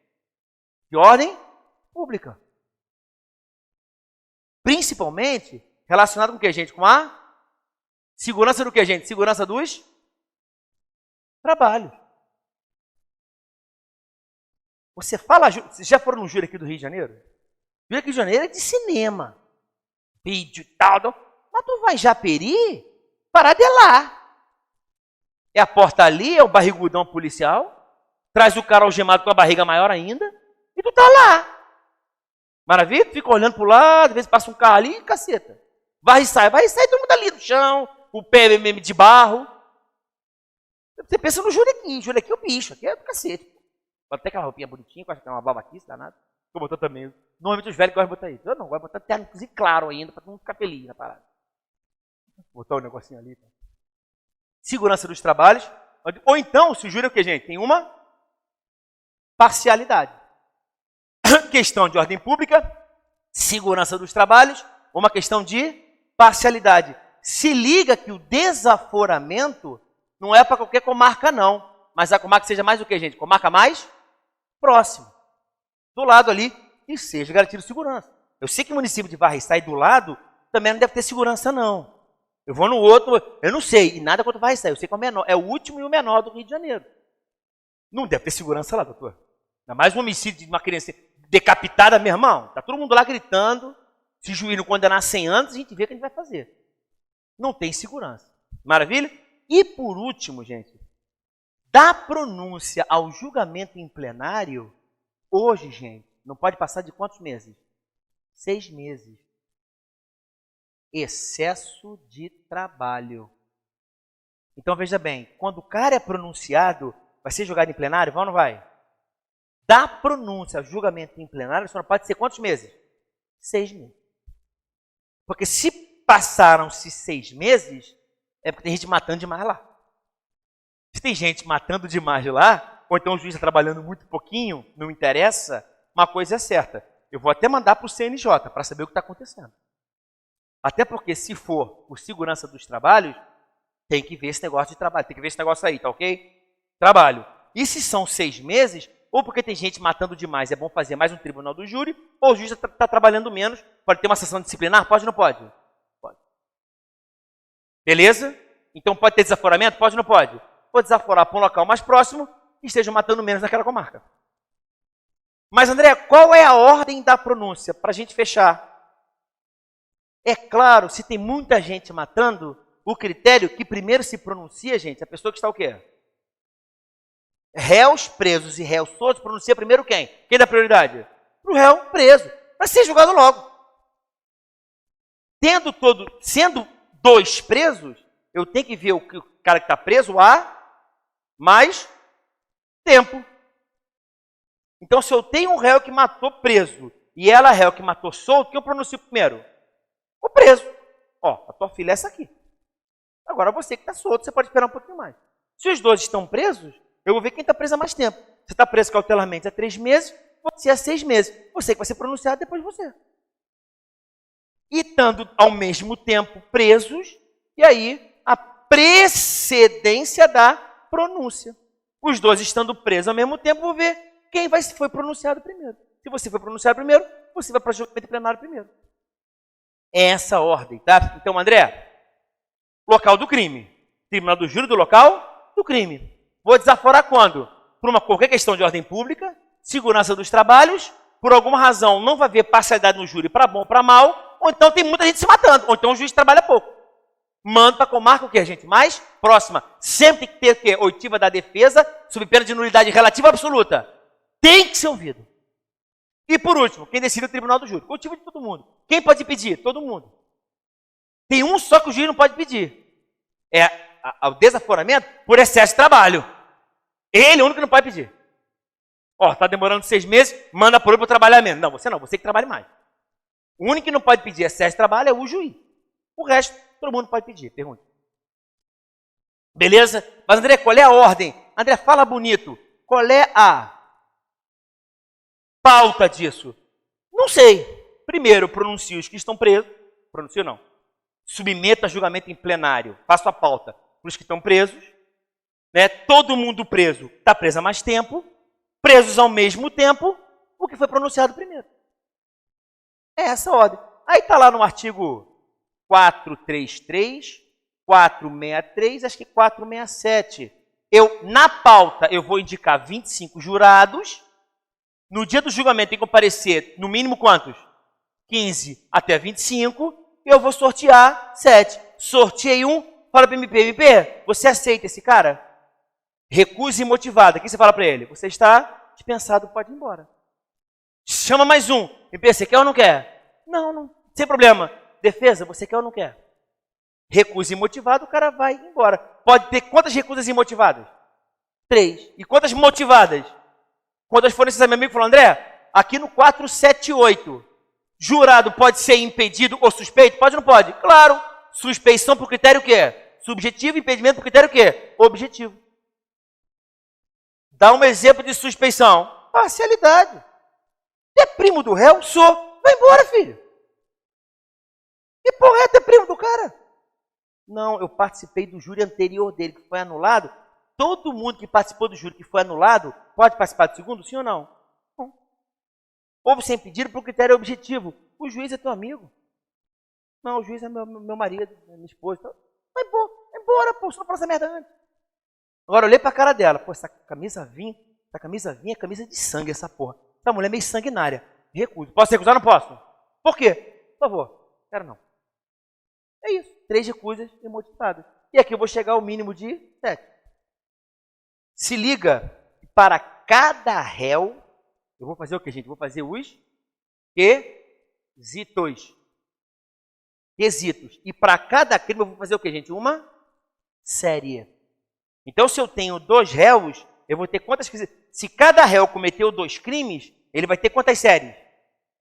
De ordem pública. Principalmente relacionado com o que, gente? Com a segurança do que, gente? Segurança dos trabalhos. Você fala... Vocês já foram no júri aqui do Rio de Janeiro? O júri aqui do Rio de Janeiro é de cinema. Vídeo e tal. Mas tu vai em Japeri, parar de lá. É a porta ali, é o barrigudão policial, traz o cara algemado com a barriga maior ainda, e tu tá lá. Maravilha? Tu fica olhando pro lado, às vezes passa um carro ali, caceta. Vai e sai, todo mundo ali no chão, o pé mesmo de barro. Você pensa no júri aqui é o bicho, aqui é do cacete. Bota até aquela roupinha bonitinha, com uma babaquice, danada. Eu botou também. Normalmente os velhos gostam de botar isso. Eu não, gosto de botar terno, inclusive claro ainda, para não ficar feliz na parada. Botar um negocinho ali. Tá? Segurança dos trabalhos. Ou então, se o júri é o que, gente? Tem uma parcialidade. Questão de ordem pública, segurança dos trabalhos, uma questão de parcialidade. Se liga que o desaforamento não é para qualquer comarca, não. Mas a comarca seja mais o que, gente? Comarca mais próxima. Do lado ali, e seja garantido segurança. Eu sei que o município de Varriçai do lado também não deve ter segurança, não. Eu vou no outro, eu não sei, e nada quanto Varriçai, eu sei que é o menor, é o último e o menor do Rio de Janeiro. Não deve ter segurança lá, doutor. Ainda mais um homicídio de uma criança decapitada, meu irmão. Tá todo mundo lá gritando, se o juiz não condenar 100 anos, a gente vê o que a gente vai fazer. Não tem segurança. Maravilha? E por último, gente, da pronúncia ao julgamento em plenário, hoje, gente, não pode passar de quantos meses? 6 meses. Excesso de trabalho. Então, veja bem, quando o cara é pronunciado, vai ser julgado em plenário, vai ou não vai? Da pronúncia ao julgamento em plenário, só não pode ser quantos meses? 6 meses. Porque se passaram-se 6 meses, é porque tem gente matando demais lá. Se tem gente matando demais lá, ou então o juiz está trabalhando muito pouquinho, não interessa, uma coisa é certa. Eu vou até mandar para o CNJ para saber o que está acontecendo. Até porque se for por segurança dos trabalhos, tem que ver esse negócio de trabalho, tem que ver esse negócio aí, tá ok? Trabalho. E se são 6 meses, ou porque tem gente matando demais, é bom fazer mais um tribunal do júri, ou o juiz está trabalhando menos, pode ter uma sessão disciplinar? Pode ou não pode? Pode. Beleza? Então pode ter desaforamento? Pode ou não pode? Pode desaforar para um local mais próximo e estejam matando menos naquela comarca. Mas, André, qual é a ordem da pronúncia? Para a gente fechar. É claro, se tem muita gente matando, o critério que primeiro se pronuncia, gente, a pessoa que está o quê? Réus presos e réus soltos, pronuncia primeiro quem? Quem dá prioridade? Para o réu preso, para ser julgado logo. Sendo 2 presos, eu tenho que ver o cara que está preso há mais tempo. Então, se eu tenho um réu que matou preso e ela é réu que matou solto, quem eu pronuncio primeiro? O preso. Ó, a tua filha é essa aqui. Agora você que está solto, você pode esperar um pouquinho mais. Se os 2 estão presos, eu vou ver quem está preso há mais tempo. Você está preso cautelarmente há 3 meses, você há 6 meses. Você que vai ser pronunciado depois de você. E estando ao mesmo tempo presos, e aí a precedência da pronúncia. Os 2 estando presos ao mesmo tempo, vou ver quem foi pronunciado primeiro. Se você foi pronunciado primeiro, você vai para o julgamento plenário primeiro. É essa ordem, tá? Então, André, local do crime. Tribunal do júri do local do crime. Vou desaforar quando? Por qualquer questão de ordem pública, segurança dos trabalhos, por alguma razão não vai haver parcialidade no júri para bom ou para mal, ou então tem muita gente se matando, ou então o juiz trabalha pouco. mando para a comarca o quê, gente? Mais próxima. Sempre tem que ter o quê? Oitiva da defesa, sob pena de nulidade relativa absoluta. Tem que ser ouvido. E por último, quem decide é o tribunal do júri. Oitiva de todo mundo. Quem pode pedir? Todo mundo. Tem um só que o juiz não pode pedir. É o desaforamento por excesso de trabalho. Ele é o único que não pode pedir. Ó, tá demorando 6 meses, manda por outro para trabalhar menos. Não, você que trabalha mais. O único que não pode pedir excesso de trabalho é o juiz. O resto, todo mundo pode pedir. Pergunta. Beleza? Mas, André, qual é a ordem? André, fala bonito. Qual é a pauta disso? Não sei. Primeiro, pronuncio os que estão presos. Pronuncio não. Submeto a julgamento em plenário. Faço a pauta para os que estão presos. Né? Todo mundo preso está preso há mais tempo. Presos ao mesmo tempo. O que foi pronunciado primeiro. É essa a ordem. Aí está lá no artigo 433, 463, acho que 467. Na pauta, eu vou indicar 25 jurados. No dia do julgamento tem que comparecer, no mínimo quantos? 15 até 25. Eu vou sortear 7. Sorteei um, fala para o MP, você aceita esse cara? Recusa imotivada. O que você fala para ele? Você está dispensado, pode ir embora. Chama mais um. MP, você quer ou não quer? Não, sem problema. Defesa, você quer ou não quer? Recusa imotivada, o cara vai embora. Pode ter quantas recusas imotivadas? 3. E quantas motivadas? Quantas foram esses amigos que falaram, André, aqui no 478, jurado pode ser impedido ou suspeito? Pode ou não pode? Claro. Suspeição por critério o quê? Subjetivo, impedimento por critério o quê? Objetivo. Dá um exemplo de suspeição. Parcialidade. É primo do réu? Sou. Vai embora, filho. Que porra é ter primo do cara? Não, eu participei do júri anterior dele, que foi anulado. Todo mundo que participou do júri que foi anulado pode participar do segundo, sim ou não? Não. Ou você impedir por critério objetivo. O juiz é teu amigo. Não, o juiz é meu marido, minha esposa. Então, vai embora, pô, você não fala essa merda antes. Agora, eu olhei pra cara dela. Pô, essa camisa vinha é camisa de sangue, essa porra. Essa mulher é meio sanguinária. Recuso. Posso recusar ou não posso? Por quê? Por favor. Quero não. É isso. 3 recusas imotivadas. E aqui eu vou chegar ao mínimo de 7. Se liga, para cada réu, eu vou fazer o quê, gente? Vou fazer os quesitos. Quesitos. E para cada crime eu vou fazer o quê, gente? Uma série. Então, se eu tenho 2 réus, eu vou ter quantas... Se cada réu cometeu 2 crimes, ele vai ter quantas séries?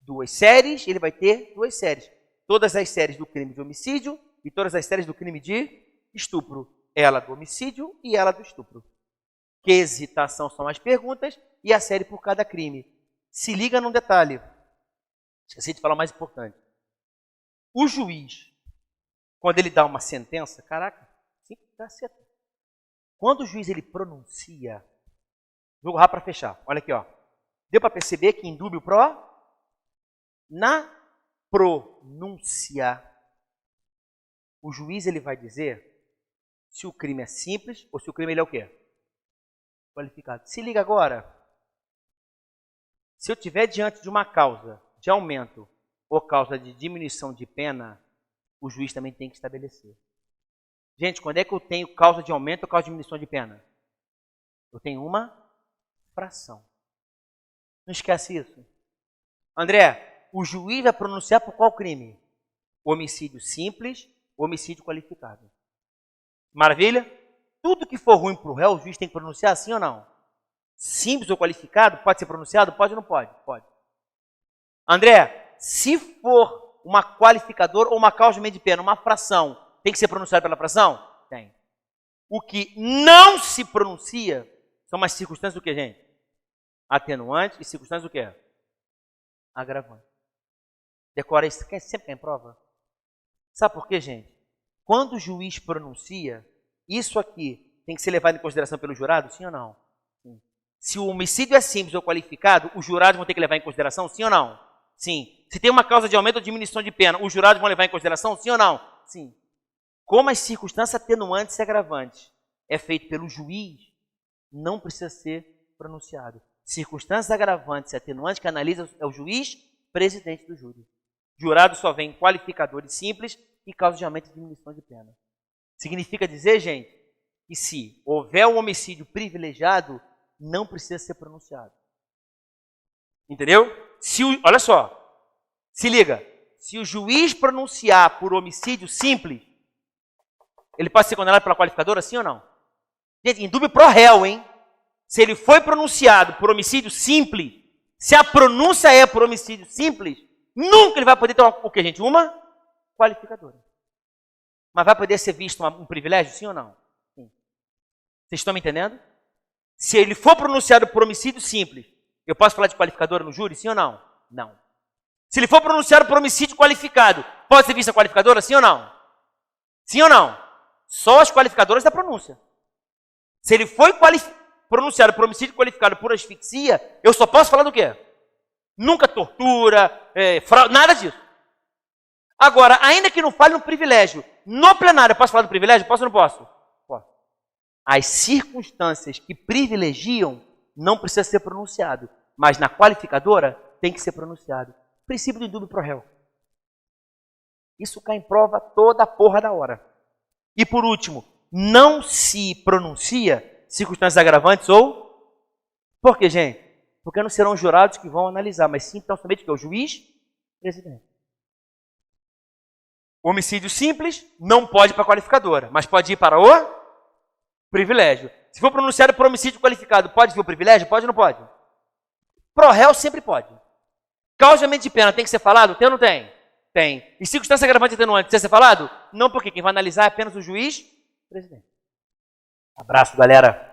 2 séries, ele vai ter 2 séries. Todas as séries do crime de homicídio e todas as séries do crime de estupro. Ela do homicídio e ela do estupro. Quesitação são as perguntas e a série por cada crime. Se liga num detalhe. Esqueci de falar o mais importante. O juiz, quando ele dá uma sentença, caraca, quando o juiz ele pronuncia, jogo rápido para fechar. Olha aqui, ó. Deu para perceber que indúbio pro, na pronúncia, o juiz ele vai dizer se o crime é simples ou se o crime ele é o quê? Qualificado. Se liga agora. Se eu tiver diante de uma causa de aumento ou causa de diminuição de pena, o juiz também tem que estabelecer. Gente, quando é que eu tenho causa de aumento ou causa de diminuição de pena? Eu tenho uma fração. Não esquece isso. André, o juiz vai pronunciar por qual crime? Homicídio simples, homicídio qualificado. Maravilha? Tudo que for ruim para o réu, o juiz tem que pronunciar sim ou não? Simples ou qualificado, pode ser pronunciado? Pode ou não pode? Pode. André, se for uma qualificador ou uma causa de aumento de pena, uma fração, tem que ser pronunciado pela fração? Tem. O que não se pronuncia são as circunstâncias do que, gente? Atenuantes e circunstâncias do que? Agravante. Decora isso, sempre tem prova. Sabe por quê, gente? Quando o juiz pronuncia, isso aqui tem que ser levado em consideração pelo jurado, sim ou não? Sim. Se o homicídio é simples ou qualificado, os jurados vão ter que levar em consideração, sim ou não? Sim. Se tem uma causa de aumento ou diminuição de pena, os jurados vão levar em consideração, sim ou não? Sim. Como as circunstâncias atenuantes e agravantes é feito pelo juiz, não precisa ser pronunciado. Circunstâncias agravantes e atenuantes que analisa é o juiz, presidente do júri. Jurado só vem qualificadores simples e causa de aumento e diminuição de pena. Significa dizer, gente, que se houver um homicídio privilegiado, não precisa ser pronunciado. Entendeu? Olha só, se liga, se o juiz pronunciar por homicídio simples, ele pode ser condenado pela qualificadora, sim ou não? Gente, indúbio pro réu, hein? Se ele foi pronunciado por homicídio simples, se a pronúncia é por homicídio simples, nunca ele vai poder ter o que, gente? Uma qualificadora. Mas vai poder ser visto um privilégio, sim ou não? Sim. Vocês estão me entendendo? Se ele for pronunciado por homicídio simples, eu posso falar de qualificadora no júri, sim ou não? Não. Se ele for pronunciado por homicídio qualificado, pode ser vista qualificadora, sim ou não? Sim ou não? Só as qualificadoras da pronúncia. Se ele foi pronunciado por homicídio qualificado por asfixia, eu só posso falar do quê? Nunca tortura, fraude, nada disso. Agora, ainda que não fale no privilégio, no plenário eu posso falar do privilégio? Posso ou não posso? Posso. As circunstâncias que privilegiam não precisa ser pronunciado, mas na qualificadora tem que ser pronunciado. Princípio do indúbio pro réu. Isso cai em prova toda a porra da hora. E por último, não se pronuncia circunstâncias agravantes ou... Por quê, gente? Porque não serão os jurados que vão analisar, mas sim, então, somente que é o juiz presidente. Homicídio simples não pode ir para a qualificadora, mas pode ir para o privilégio. Se for pronunciado por homicídio qualificado, pode vir o privilégio? Pode ou não pode? Pro réu sempre pode. Causamente de pena tem que ser falado? Tem ou não tem? Tem. E circunstância agravante atenuante precisa ser falado? Não, porque quem vai analisar é apenas o juiz presidente. Abraço, galera.